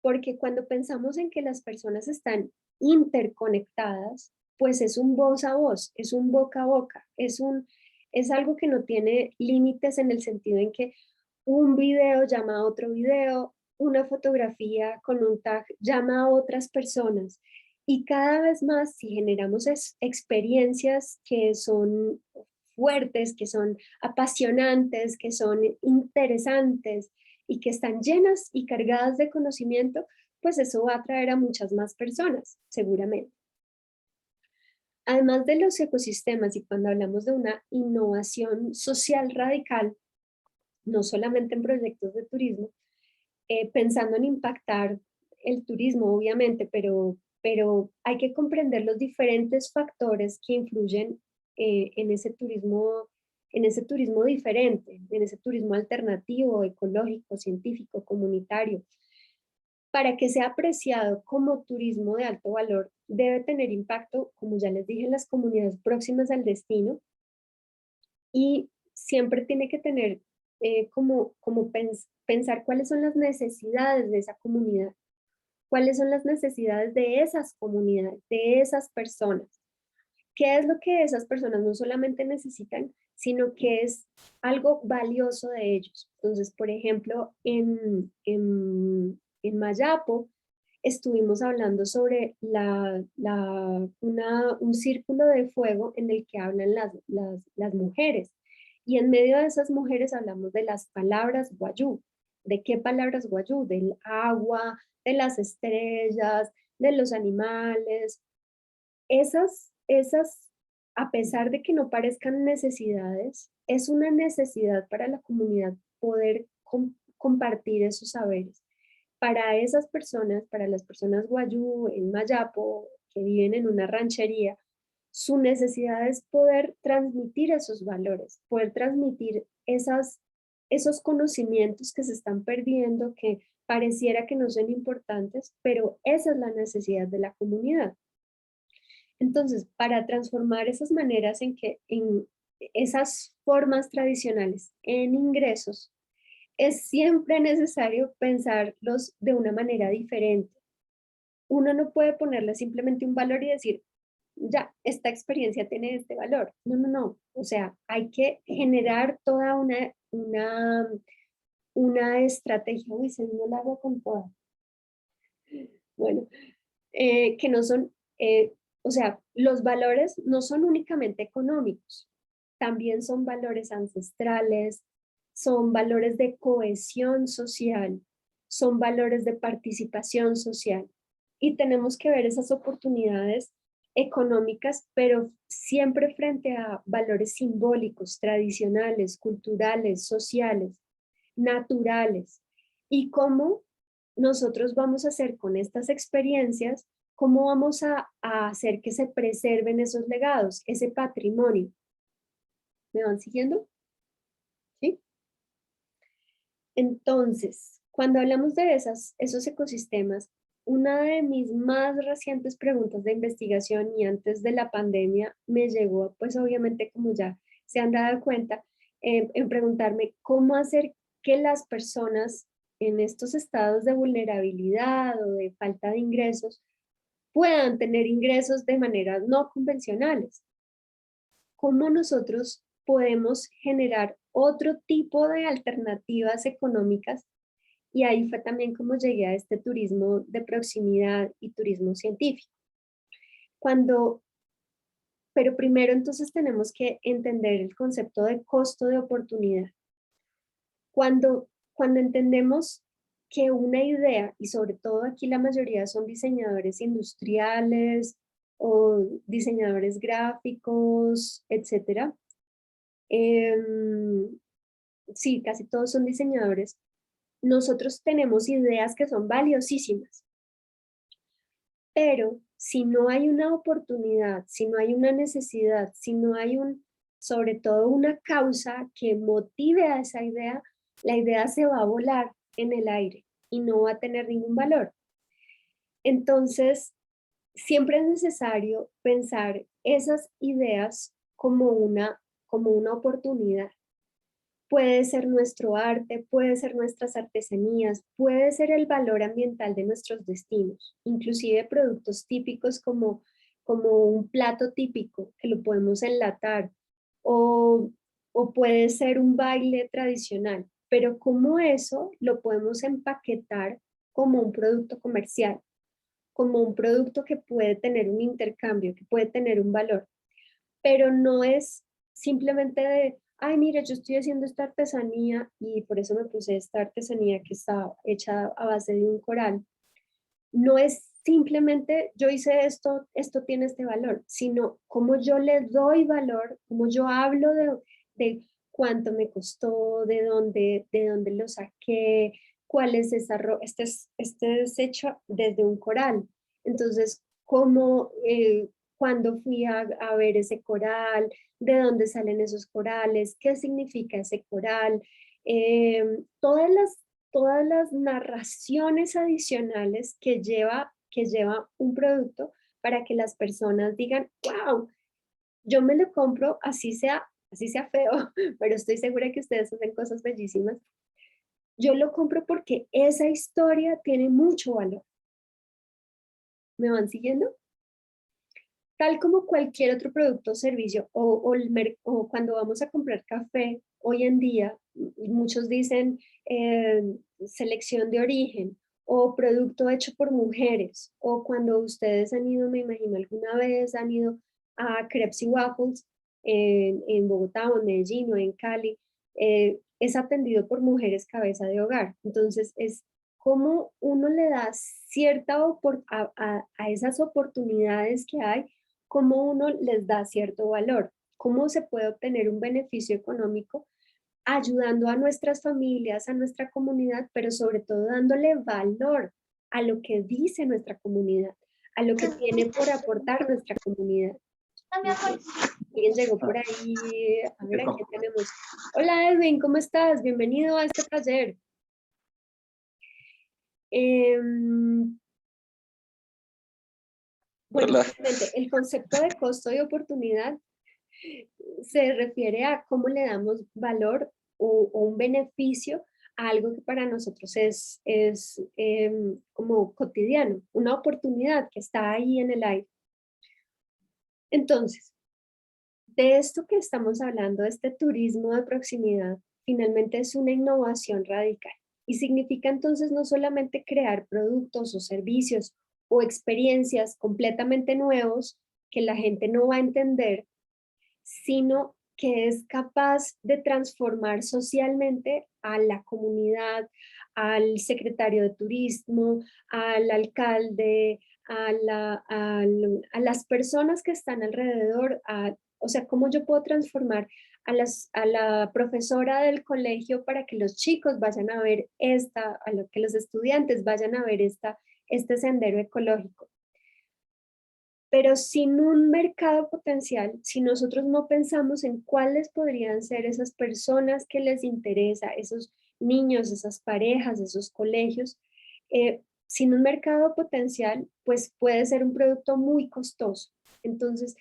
porque cuando pensamos en que las personas están interconectadas, pues es un voz a voz, es un boca a boca, es algo que no tiene límites en el sentido en que un video llama a otro video, una fotografía con un tag llama a otras personas. Y cada vez más, si generamos experiencias que son fuertes, que son apasionantes, que son interesantes y que están llenas y cargadas de conocimiento, pues eso va a atraer a muchas más personas, seguramente. Además de los ecosistemas, y cuando hablamos de una innovación social radical, no solamente en proyectos de turismo, pensando en impactar el turismo, obviamente, pero hay que comprender los diferentes factores que influyen en ese turismo diferente, en ese turismo alternativo, ecológico, científico, comunitario. Para que sea apreciado como turismo de alto valor, debe tener impacto, como ya les dije, en las comunidades próximas al destino, y siempre tiene que tener pensar cuáles son las necesidades de esa comunidad, cuáles son las necesidades de esas comunidades, de esas personas. ¿Qué es lo que esas personas no solamente necesitan, sino que es algo valioso de ellos? Entonces, por ejemplo, en Mayapo estuvimos hablando sobre un círculo de fuego en el que hablan las mujeres. Y en medio de esas mujeres hablamos de las palabras guayú. ¿De qué palabras guayú? Del agua, de las estrellas, de los animales. Esas, a pesar de que no parezcan necesidades, es una necesidad para la comunidad poder compartir esos saberes. Para esas personas, para las personas guayú en Mayapo, que viven en una ranchería, su necesidad es poder transmitir esos valores, poder transmitir esos conocimientos que se están perdiendo, que pareciera que no son importantes, pero esa es la necesidad de la comunidad. Entonces, para transformar esas maneras en esas formas tradicionales en ingresos, es siempre necesario pensarlos de una manera diferente. Uno no puede ponerle simplemente un valor y decir, ya, esta experiencia tiene este valor. No, no, no. O sea, hay que generar toda una estrategia. Uy, se me la hago con toda. Bueno, que no son, o sea, los valores no son únicamente económicos, también son valores ancestrales, son valores de cohesión social, son valores de participación social. Y tenemos que ver esas oportunidades económicas, pero siempre frente a valores simbólicos, tradicionales, culturales, sociales, naturales. Y cómo nosotros vamos a hacer con estas experiencias, cómo vamos a hacer que se preserven esos legados, ese patrimonio. ¿Me van siguiendo? ¿Sí? Entonces, cuando hablamos de esos ecosistemas, una de mis más recientes preguntas de investigación y antes de la pandemia me llegó, pues obviamente como ya se han dado cuenta, en preguntarme cómo hacer que las personas en estos estados de vulnerabilidad o de falta de ingresos puedan tener ingresos de maneras no convencionales. ¿Cómo nosotros podemos generar otro tipo de alternativas económicas? Y ahí fue también como llegué a este turismo de proximidad y turismo científico. Pero primero entonces tenemos que entender el concepto de costo de oportunidad. Cuando entendemos que una idea, y sobre todo aquí la mayoría son diseñadores industriales o diseñadores gráficos, etcétera, sí, casi todos son diseñadores, nosotros tenemos ideas que son valiosísimas, pero si no hay una oportunidad, si no hay una necesidad, si no hay sobre todo una causa que motive a esa idea, la idea se va a volar en el aire y no va a tener ningún valor. Entonces, siempre es necesario pensar esas ideas como una oportunidad. Puede ser nuestro arte, puede ser nuestras artesanías, puede ser el valor ambiental de nuestros destinos, inclusive productos típicos como un plato típico que lo podemos enlatar, o puede ser un baile tradicional, pero como eso lo podemos empaquetar como un producto comercial, como un producto que puede tener un intercambio, que puede tener un valor, pero no es simplemente de, ay, mira, yo estoy haciendo esta artesanía y por eso me puse esta artesanía que está hecha a base de un coral. No es simplemente yo hice esto tiene este valor, sino cómo yo le doy valor, cómo yo hablo de cuánto me costó, de dónde lo saqué, cuál es esa este es hecho desde un coral. Entonces, cómo, cuando fui a ver ese coral, de dónde salen esos corales, qué significa ese coral, todas las narraciones adicionales que lleva un producto para que las personas digan, wow, yo me lo compro así sea feo, pero estoy segura que ustedes hacen cosas bellísimas. Yo lo compro porque esa historia tiene mucho valor. ¿Me van siguiendo? Tal como cualquier otro producto o servicio, o cuando vamos a comprar café, hoy en día, muchos dicen selección de origen, o producto hecho por mujeres, o cuando ustedes han ido, me imagino alguna vez, han ido a Crepes y Waffles en Bogotá o en Medellín o en Cali, es atendido por mujeres cabeza de hogar. Entonces es como uno le da cierta a esas oportunidades que hay, cómo uno les da cierto valor, cómo se puede obtener un beneficio económico ayudando a nuestras familias, a nuestra comunidad, pero sobre todo dándole valor a lo que dice nuestra comunidad, a lo que tiene por aportar nuestra comunidad. Alguien llegó por ahí. A ver, aquí tenemos. Hola Edwin, ¿cómo estás? Bienvenido a este taller. Bueno, Hola. el concepto de costo de oportunidad se refiere a cómo le damos valor o un beneficio a algo que para nosotros es como cotidiano, una oportunidad que está ahí en el aire. Entonces, de esto que estamos hablando, este turismo de proximidad, finalmente es una innovación radical y significa entonces no solamente crear productos o servicios o experiencias completamente nuevos que la gente no va a entender, sino que es capaz de transformar socialmente a la comunidad, al secretario de turismo, al alcalde, a las personas que están alrededor, o sea, cómo yo puedo transformar a la profesora del colegio para que los chicos vayan a ver que los estudiantes vayan a ver este sendero ecológico. Pero sin un mercado potencial, si nosotros no pensamos en cuáles podrían ser esas personas que les interesa, esos niños, esas parejas, esos colegios, sin un mercado potencial, pues puede ser un producto muy costoso. Entonces,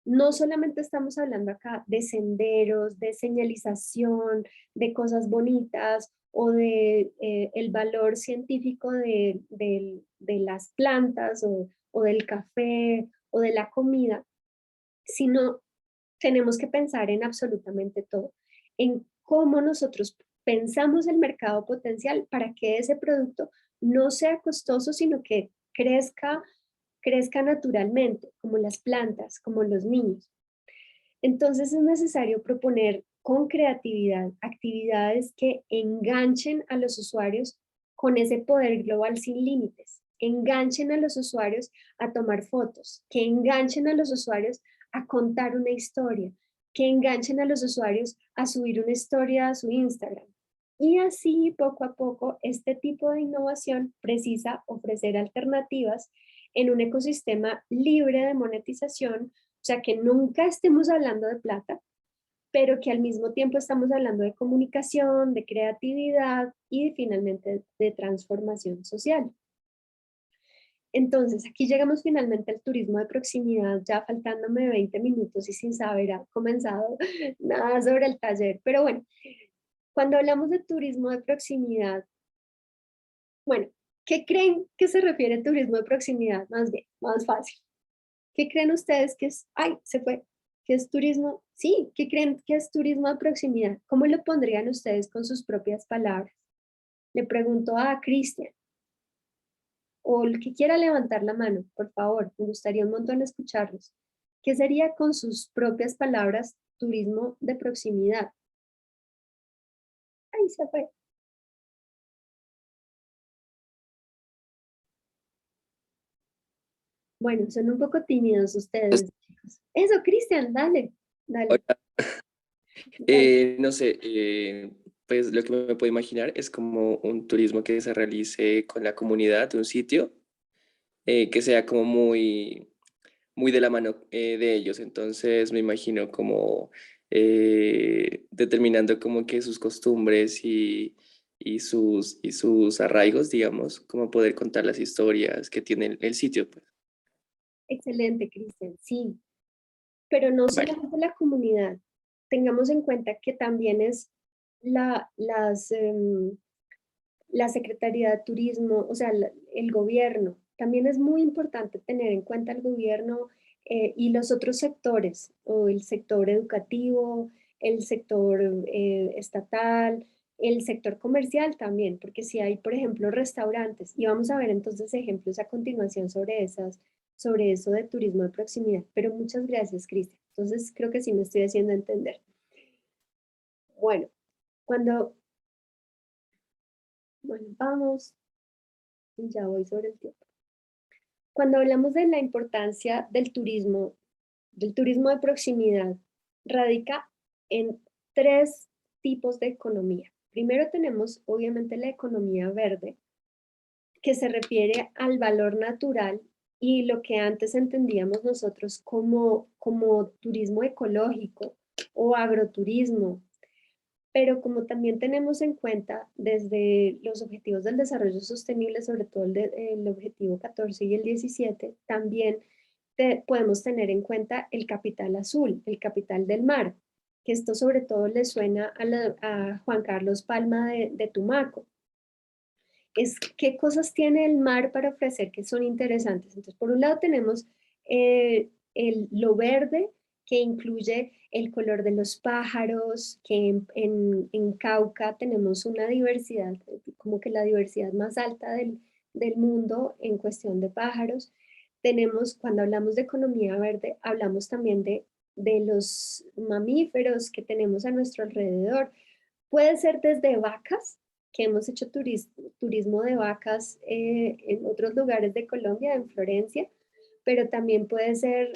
no solamente estamos hablando acá de senderos, de señalización, de cosas bonitas o de el valor científico de las plantas o del café o de la comida, sino tenemos que pensar en absolutamente todo, en cómo nosotros pensamos el mercado potencial para que ese producto no sea costoso, sino que crezca naturalmente, como las plantas, como los niños. Entonces es necesario proponer con creatividad actividades que enganchen a los usuarios con ese poder global sin límites, enganchen a los usuarios a tomar fotos, que enganchen a los usuarios a contar una historia, que enganchen a los usuarios a subir una historia a su Instagram. Y así, poco a poco, este tipo de innovación precisa ofrecer alternativas en un ecosistema libre de monetización, o sea, que nunca estemos hablando de plata, pero que al mismo tiempo estamos hablando de comunicación, de creatividad y finalmente de transformación social. Entonces, aquí llegamos finalmente al turismo de proximidad, ya faltándome 20 minutos y sin saber ha comenzado nada sobre el taller. Pero bueno, cuando hablamos de turismo de proximidad, bueno, ¿qué creen que se refiere a turismo de proximidad? Más bien, más fácil. ¿Qué creen ustedes que es? ¡Ay, se fue! ¿Qué es turismo? Sí, ¿qué creen que es turismo de proximidad? ¿Cómo lo pondrían ustedes con sus propias palabras? Le pregunto a Cristian, o el que quiera levantar la mano, por favor, me gustaría un montón escucharlos. ¿Qué sería con sus propias palabras turismo de proximidad? ¡Ay, se fue! Bueno, son un poco tímidos ustedes, chicos. Eso, Cristian, dale, dale. No sé, pues lo que me puedo imaginar es como un turismo que se realice con la comunidad de un sitio, que sea como muy de la mano de ellos. Entonces me imagino como determinando como que sus costumbres y sus arraigos, digamos, como poder contar las historias que tiene el sitio, pues. Excelente, Cristian, sí. Pero no Vale. solamente la comunidad. Tengamos en cuenta que también es la Secretaría de Turismo, o sea, el gobierno. También es muy importante tener en cuenta el gobierno y los otros sectores, o el sector educativo, el sector estatal, el sector comercial también, porque si hay, por ejemplo, restaurantes, y vamos a ver entonces ejemplos a continuación sobre eso de turismo de proximidad. Pero muchas gracias, Cristian. Entonces creo que sí me estoy haciendo entender. Bueno, vamos, ya voy sobre el tiempo. Cuando hablamos de la importancia del turismo de proximidad, radica en 3 tipos de economía. Primero tenemos obviamente la economía verde, que se refiere al valor natural y lo que antes entendíamos nosotros como turismo ecológico o agroturismo. Pero como también tenemos en cuenta desde los objetivos del desarrollo sostenible, sobre todo el objetivo 14 y el 17, también podemos tener en cuenta el capital azul, el capital del mar, que esto sobre todo le suena a Juan Carlos Palma de Tumaco. Es qué cosas tiene el mar para ofrecer que son interesantes. Entonces, por un lado tenemos lo verde, que incluye el color de los pájaros, que en Cauca tenemos una diversidad, como que la diversidad más alta del mundo en cuestión de pájaros. Tenemos, cuando hablamos de economía verde, hablamos también de los mamíferos que tenemos a nuestro alrededor. Puede ser desde vacas, que hemos hecho turismo de vacas en otros lugares de Colombia, en Florencia, pero también puede ser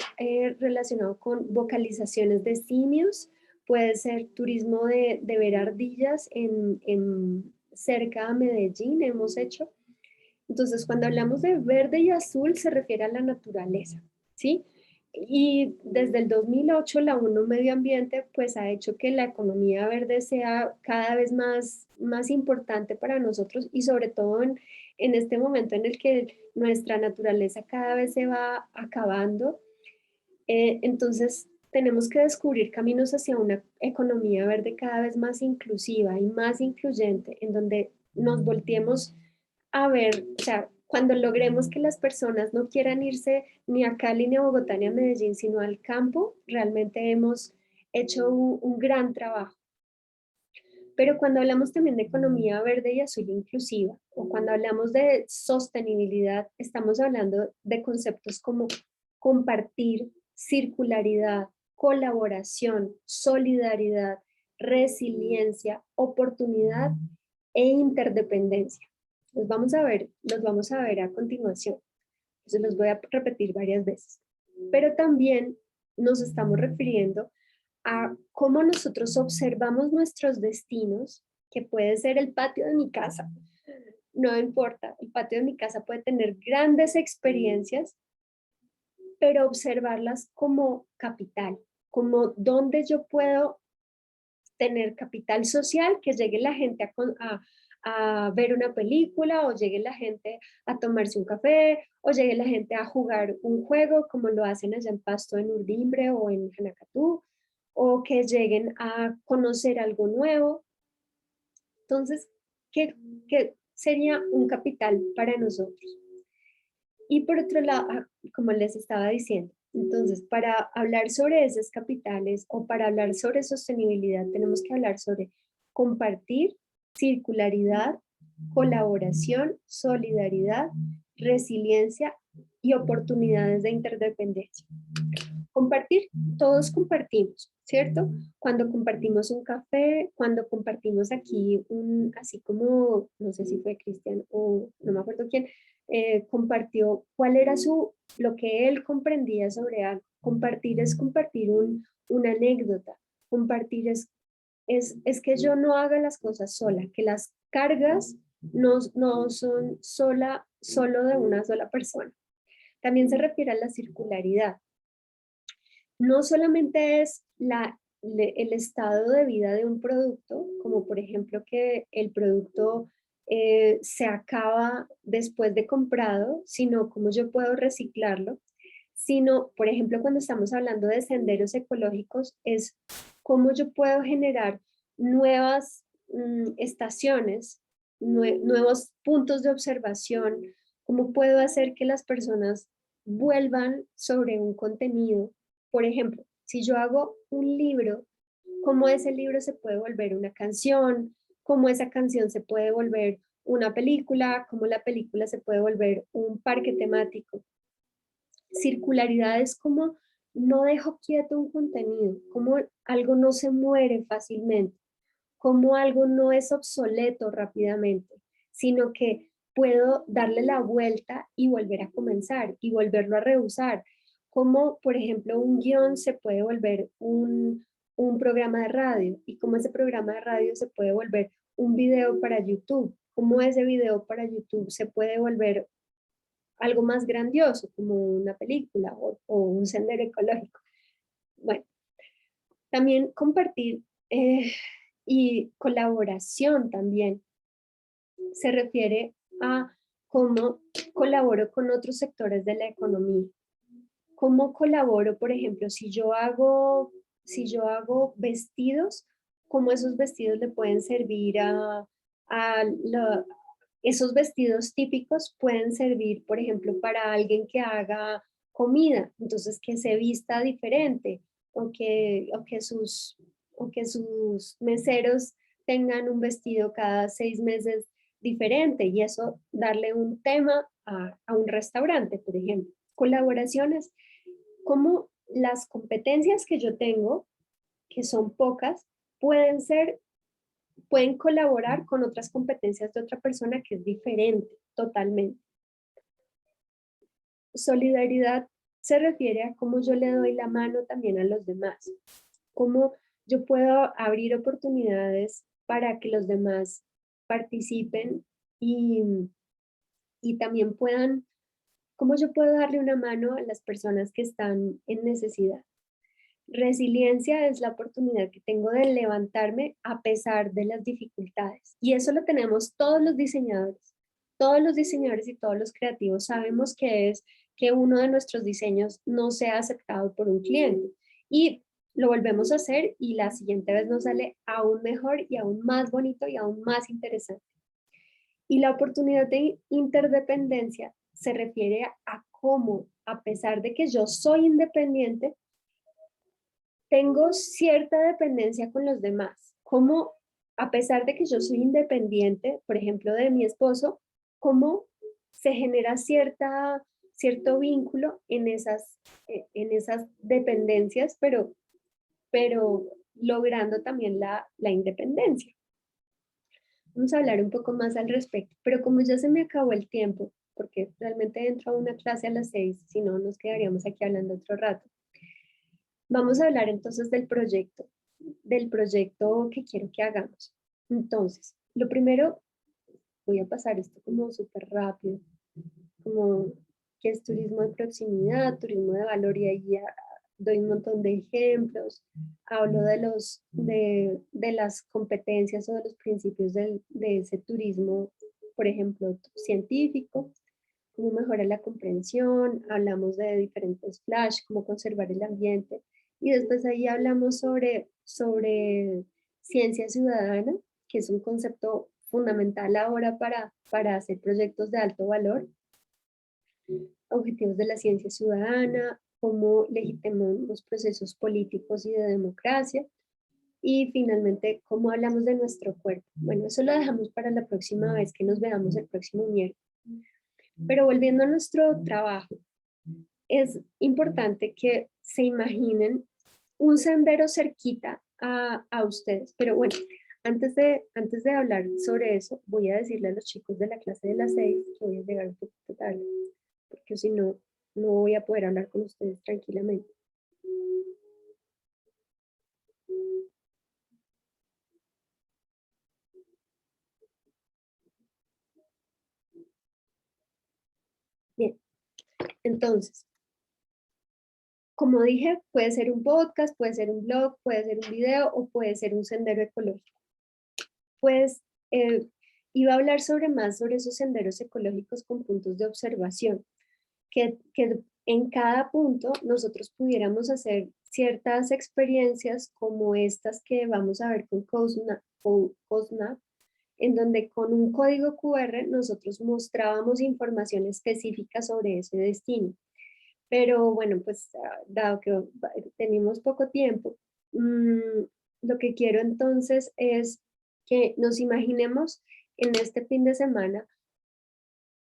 relacionado con vocalizaciones de simios, puede ser turismo de ver ardillas cerca a Medellín, hemos hecho. Entonces, cuando hablamos de verde y azul, se refiere a la naturaleza, ¿sí? Y desde el 2008 la ONU Medio Ambiente pues ha hecho que la economía verde sea cada vez más importante para nosotros y sobre todo en este momento en el que nuestra naturaleza cada vez se va acabando. Entonces tenemos que descubrir caminos hacia una economía verde cada vez más inclusiva y más incluyente, en donde nos volteemos a ver, o sea, cuando logremos que las personas no quieran irse ni a Cali, ni a Bogotá, ni a Medellín, sino al campo, realmente hemos hecho un gran trabajo. Pero cuando hablamos también de economía verde y azul inclusiva, o cuando hablamos de sostenibilidad, estamos hablando de conceptos como compartir, circularidad, colaboración, solidaridad, resiliencia, oportunidad e interdependencia. Los vamos a ver a continuación. Entonces los voy a repetir varias veces. Pero también nos estamos refiriendo a cómo nosotros observamos nuestros destinos, que puede ser el patio de mi casa. No importa, el patio de mi casa puede tener grandes experiencias, pero observarlas como capital, como donde yo puedo tener capital social, que llegue la gente a ver una película, o llegue la gente a tomarse un café, o llegue la gente a jugar un juego, como lo hacen allá en Pasto, en Urdimbre o en Janacatú, o que lleguen a conocer algo nuevo. Entonces, ¿qué sería un capital para nosotros? Y por otro lado, como les estaba diciendo, entonces, para hablar sobre esos capitales o para hablar sobre sostenibilidad, tenemos que hablar sobre compartir, circularidad, colaboración, solidaridad, resiliencia y oportunidades de interdependencia. Compartir, todos compartimos, ¿cierto? Cuando compartimos un café, cuando compartimos aquí así como, no sé si fue Cristian o no me acuerdo quién, compartió cuál era lo que él comprendía sobre algo. Compartir es compartir una anécdota. Compartir es que yo no haga las cosas sola, que las cargas no son solo de una sola persona. También se refiere a la circularidad. No solamente es el estado de vida de un producto, como por ejemplo que el producto se acaba después de comprado, sino cómo yo puedo reciclarlo, sino, por ejemplo, cuando estamos hablando de senderos ecológicos, es cómo yo puedo generar nuevas estaciones, nuevos puntos de observación, cómo puedo hacer que las personas vuelvan sobre un contenido. Por ejemplo, si yo hago un libro, cómo ese libro se puede volver una canción, cómo esa canción se puede volver una película, cómo la película se puede volver un parque temático. Circularidad es como no dejo quieto un contenido, como algo no se muere fácilmente, como algo no es obsoleto rápidamente, sino que puedo darle la vuelta y volver a comenzar y volverlo a reusar. Como, por ejemplo, un guión se puede volver un programa de radio y como ese programa de radio se puede volver un video para YouTube, como ese video para YouTube se puede volver algo más grandioso, como una película o un sendero ecológico. Bueno, también compartir y colaboración también se refiere a cómo colaboro con otros sectores de la economía. ¿Cómo colaboro, por ejemplo, si yo hago vestidos, cómo esos vestidos le pueden servir esos vestidos típicos pueden servir, por ejemplo, para alguien que haga comida, entonces que se vista diferente o que sus meseros tengan un vestido cada 6 meses diferente y eso darle un tema a un restaurante, por ejemplo. Colaboraciones, como las competencias que yo tengo, que son pocas, pueden colaborar con otras competencias de otra persona que es diferente totalmente. Solidaridad se refiere a cómo yo le doy la mano también a los demás, cómo yo puedo abrir oportunidades para que los demás participen y también puedan, cómo yo puedo darle una mano a las personas que están en necesidad. Resiliencia es la oportunidad que tengo de levantarme a pesar de las dificultades. Y eso lo tenemos todos los diseñadores. Todos los diseñadores y todos los creativos sabemos que es que uno de nuestros diseños no sea aceptado por un cliente. Y lo volvemos a hacer y la siguiente vez nos sale aún mejor y aún más bonito y aún más interesante. Y la oportunidad de interdependencia se refiere a cómo, a pesar de que yo soy independiente, tengo cierta dependencia con los demás. Cómo, a pesar de que yo soy independiente, por ejemplo, de mi esposo, cómo se genera cierto vínculo en esas dependencias, pero logrando también la independencia. Vamos a hablar un poco más al respecto, pero como ya se me acabó el tiempo, porque realmente entro a una clase a las 6, si no nos quedaríamos aquí hablando otro rato. Vamos a hablar entonces del proyecto que quiero que hagamos. Entonces, lo primero, voy a pasar esto como súper rápido, como que es turismo de proximidad, turismo de valor, y ahí doy un montón de ejemplos, hablo de las competencias o de los principios de ese turismo, por ejemplo, científico, cómo mejorar la comprensión, hablamos de diferentes flash, cómo conservar el ambiente, y después ahí hablamos sobre ciencia ciudadana, que es un concepto fundamental ahora para hacer proyectos de alto valor, objetivos de la ciencia ciudadana, cómo legitimamos procesos políticos y de democracia, y finalmente cómo hablamos de nuestro cuerpo. Bueno, eso lo dejamos para la próxima vez que nos veamos el próximo miércoles. Pero volviendo a nuestro trabajo, es importante que se imaginen un sendero cerquita a ustedes. Pero bueno, antes de hablar sobre eso, voy a decirle a los chicos de la clase de las 6 que voy a llegar un poquito tarde, porque si no, no voy a poder hablar con ustedes tranquilamente. Bien, entonces, como dije, puede ser un podcast, puede ser un blog, puede ser un video o puede ser un sendero ecológico. Pues iba a hablar más sobre esos senderos ecológicos con puntos de observación, que en cada punto nosotros pudiéramos hacer ciertas experiencias como estas que vamos a ver con COSNAP, en donde con un código QR nosotros mostrábamos información específica sobre ese destino. Pero bueno, pues dado que tenemos poco tiempo, lo que quiero entonces es que nos imaginemos en este fin de semana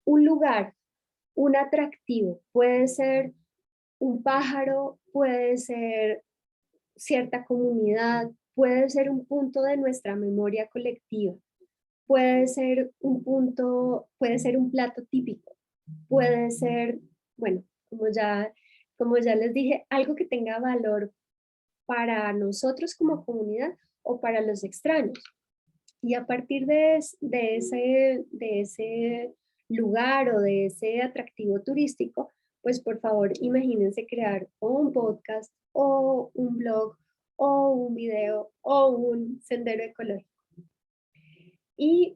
un lugar, un atractivo. Puede ser un pájaro, puede ser cierta comunidad, puede ser un punto de nuestra memoria colectiva, puede ser puede ser un plato típico, puede ser, bueno, como ya les dije, algo que tenga valor para nosotros como comunidad o para los extraños. Y a partir de ese lugar o de ese atractivo turístico, pues por favor imagínense crear o un podcast o un blog o un video o un sendero ecológico. Y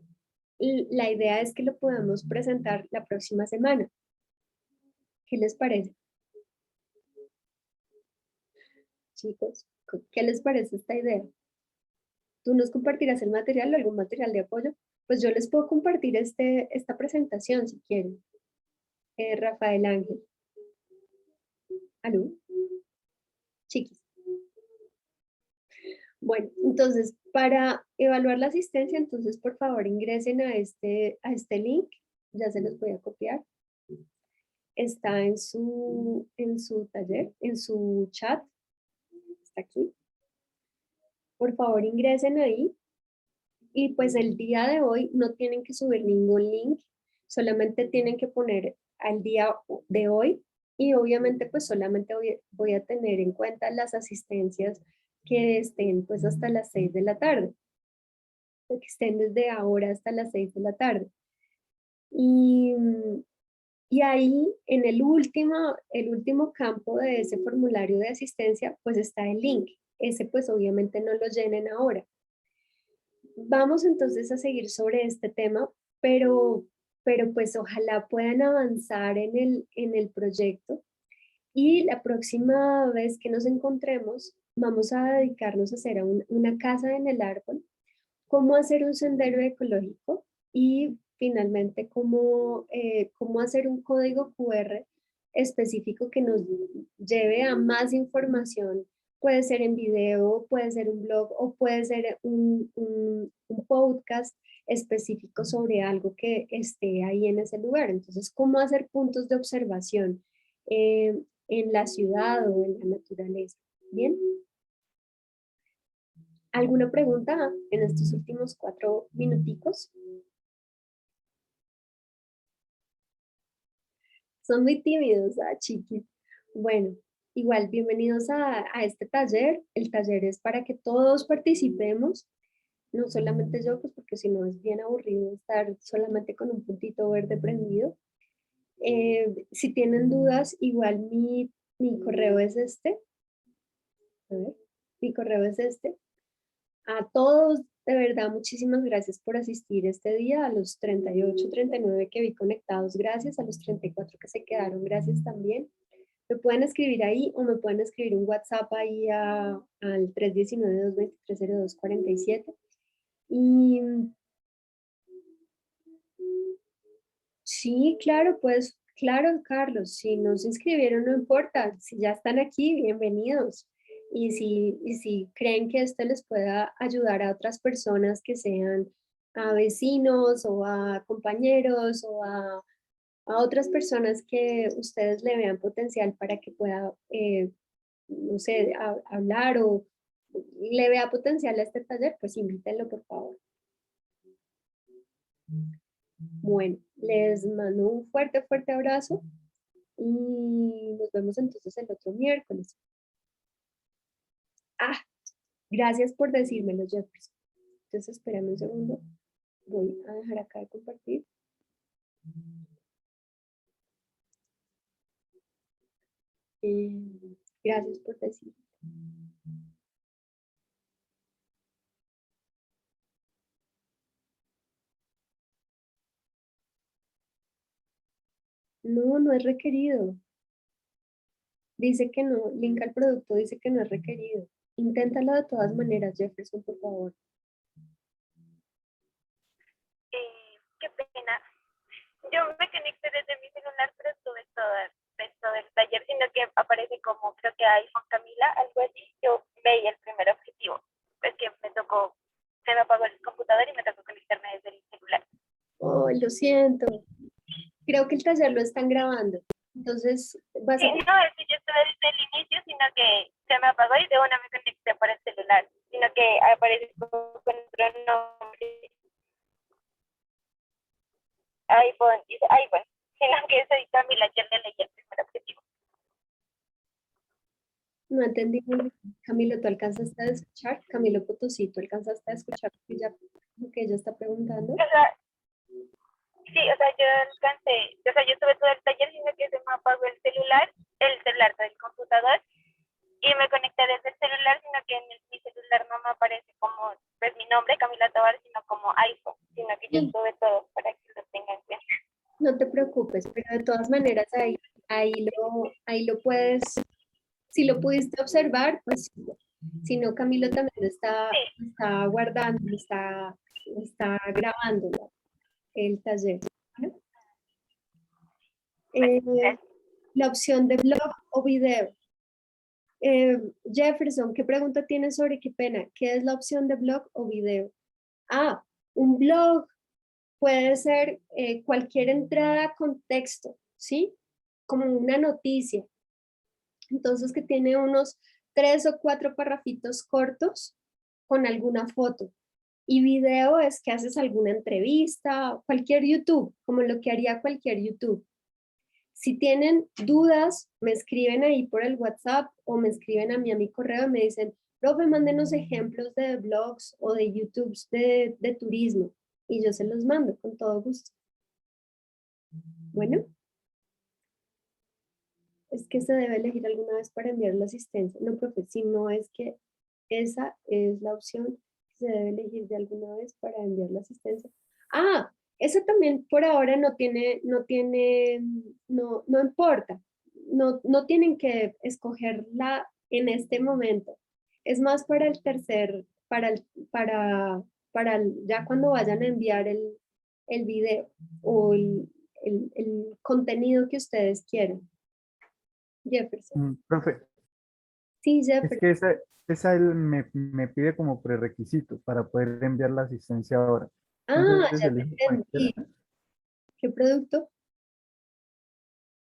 la idea es que lo podamos presentar la próxima semana. ¿Qué les parece? Chicos, ¿qué les parece esta idea? ¿Tú nos compartirás el material o algún material de apoyo? Pues yo les puedo compartir esta presentación si quieren. Rafael Ángel. ¿Aló? Chiquis. Bueno, entonces para evaluar la asistencia, entonces por favor ingresen a este link. Ya se los voy a copiar. Está en su taller, en su chat. Está aquí. Por favor ingresen ahí. Y pues el día de hoy no tienen que subir ningún link, solamente tienen que poner al día de hoy y obviamente pues solamente voy a tener en cuenta las asistencias que estén pues hasta las 6 de la tarde, o que estén desde ahora hasta las 6 de la tarde. Y ahí en el último campo de ese formulario de asistencia pues está el link. Ese pues obviamente no lo llenen ahora. Vamos entonces a seguir sobre este tema, pero pues ojalá puedan avanzar en el proyecto y la próxima vez que nos encontremos vamos a dedicarnos a hacer una casa en el árbol, cómo hacer un sendero ecológico y finalmente cómo hacer un código QR específico que nos lleve a más información. Puede ser en video, puede ser un blog o puede ser un podcast específico sobre algo que esté ahí en ese lugar. Entonces, ¿cómo hacer puntos de observación en la ciudad o en la naturaleza? ¿Bien? ¿Alguna pregunta en estos últimos 4 minuticos? Son muy tímidos, chiquis. Bueno, igual, bienvenidos a este taller. El taller es para que todos participemos, no solamente yo, pues porque si no es bien aburrido estar solamente con un puntito verde prendido. Si tienen dudas, igual mi correo es este. A ver, mi correo es este. A todos, de verdad, muchísimas gracias por asistir este día. A los 38, 39 que vi conectados, gracias. A los 34 que se quedaron, gracias también. Me pueden escribir ahí o me pueden escribir un WhatsApp ahí al 319-223-0247. Y sí, claro, pues, claro, Carlos, si no se inscribieron, no importa. Si ya están aquí, bienvenidos. Y si creen que esto les pueda ayudar a otras personas que sean a vecinos o a compañeros o a otras personas que ustedes le vean potencial para que pueda, no sé, hablar o le vea potencial a este taller, pues invítenlo por favor. Bueno, les mando un fuerte, fuerte abrazo y nos vemos entonces el otro miércoles. Gracias por decírmelo, Jefferson. Entonces, espérame un segundo. Voy a dejar acá de compartir. Gracias por decirlo. No, no es requerido. Dice que no, link al producto dice que no es requerido. Inténtalo de todas maneras, Jefferson, por favor. Qué pena. Yo me conecté desde mi celular, pero estuve todo el taller, sino que aparece como, creo que iPhone Camila, algo así. Yo veía el primer objetivo. Es que se me apagó el computador y me tocó conectarme desde el celular. Oh, lo siento. Creo que el taller lo están grabando. Entonces, vas a... Sí, no, es que yo estuve desde el inicio, sino que se me apagó y de una me conecté por el celular, sino que aparece con otro nombre. iPhone, dice iPhone, sino que soy Camila, yo le leí el primer objetivo. No entendí muy bien. Camilo, ¿tú alcanzaste a escuchar? Camilo Potosí, ¿tú alcanzaste a escuchar lo que ella está preguntando? O sea, sí, Sí, o sea, yo alcancé, o sea, yo tuve todo el taller, sino que se me apagó el celular del computador, y me conecté desde el celular, sino que en mi celular no me aparece como, pues, mi nombre, Camila Tovar, sino como iPhone, sino que yo tuve todo para que lo tengan en cuenta. No te preocupes, pero de todas maneras ahí lo puedes, si lo pudiste observar, pues si no, Camilo también lo está guardando, está grabando el taller. ¿No? La opción de blog o video. Jefferson, ¿qué pregunta tienes sobre qué pena? ¿Qué es la opción de blog o video? Ah, un blog puede ser cualquier entrada con texto, ¿sí? Como una noticia. Entonces que tiene unos 3 o 4 parrafitos cortos con alguna foto. Y video es que haces alguna entrevista, cualquier YouTube, como lo que haría cualquier YouTube. Si tienen dudas, me escriben ahí por el WhatsApp o me escriben a mi correo y me dicen, profe, mándenos ejemplos de blogs o de YouTubes de turismo. Y yo se los mando con todo gusto. Bueno. Es que se debe elegir alguna vez para enviar la asistencia. No, profe, si no es que esa es la opción que se debe elegir de alguna vez para enviar la asistencia. Ah, eso también por ahora no importa. No tienen que escogerla en este momento. Es más para el tercer, ya cuando vayan a enviar el video o el contenido que ustedes quieren. Jefferson. Profe, Sí, es Jefferson. que esa él me pide como prerequisito para poder enviar la asistencia ahora. Ah, Entonces, ya te elijo entendí. cualquiera. ¿Qué producto?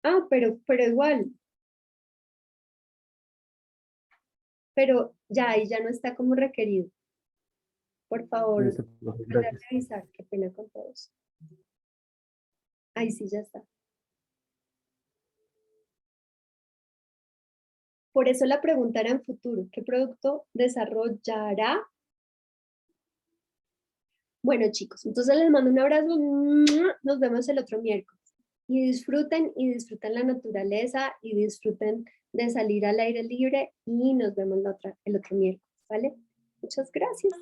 Ah, pero igual. Pero ya ahí ya no está como requerido. Por favor, Listo, profe, vuelve a gracias. revisar. Qué pena con todos. Ahí sí ya está. Por eso la pregunta era en futuro. ¿Qué producto desarrollará? Bueno, chicos, entonces les mando un abrazo. Nos vemos el otro miércoles. Y disfruten la naturaleza y disfruten de salir al aire libre y nos vemos el otro miércoles, ¿vale? Muchas gracias.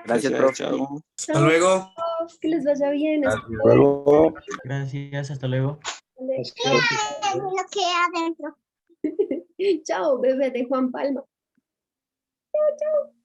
Gracias, profe. Chao. Hasta luego. Que les vaya bien. Gracias. Luego. Gracias, hasta luego. Chao, bebé de Juan Palma. Chao, chao.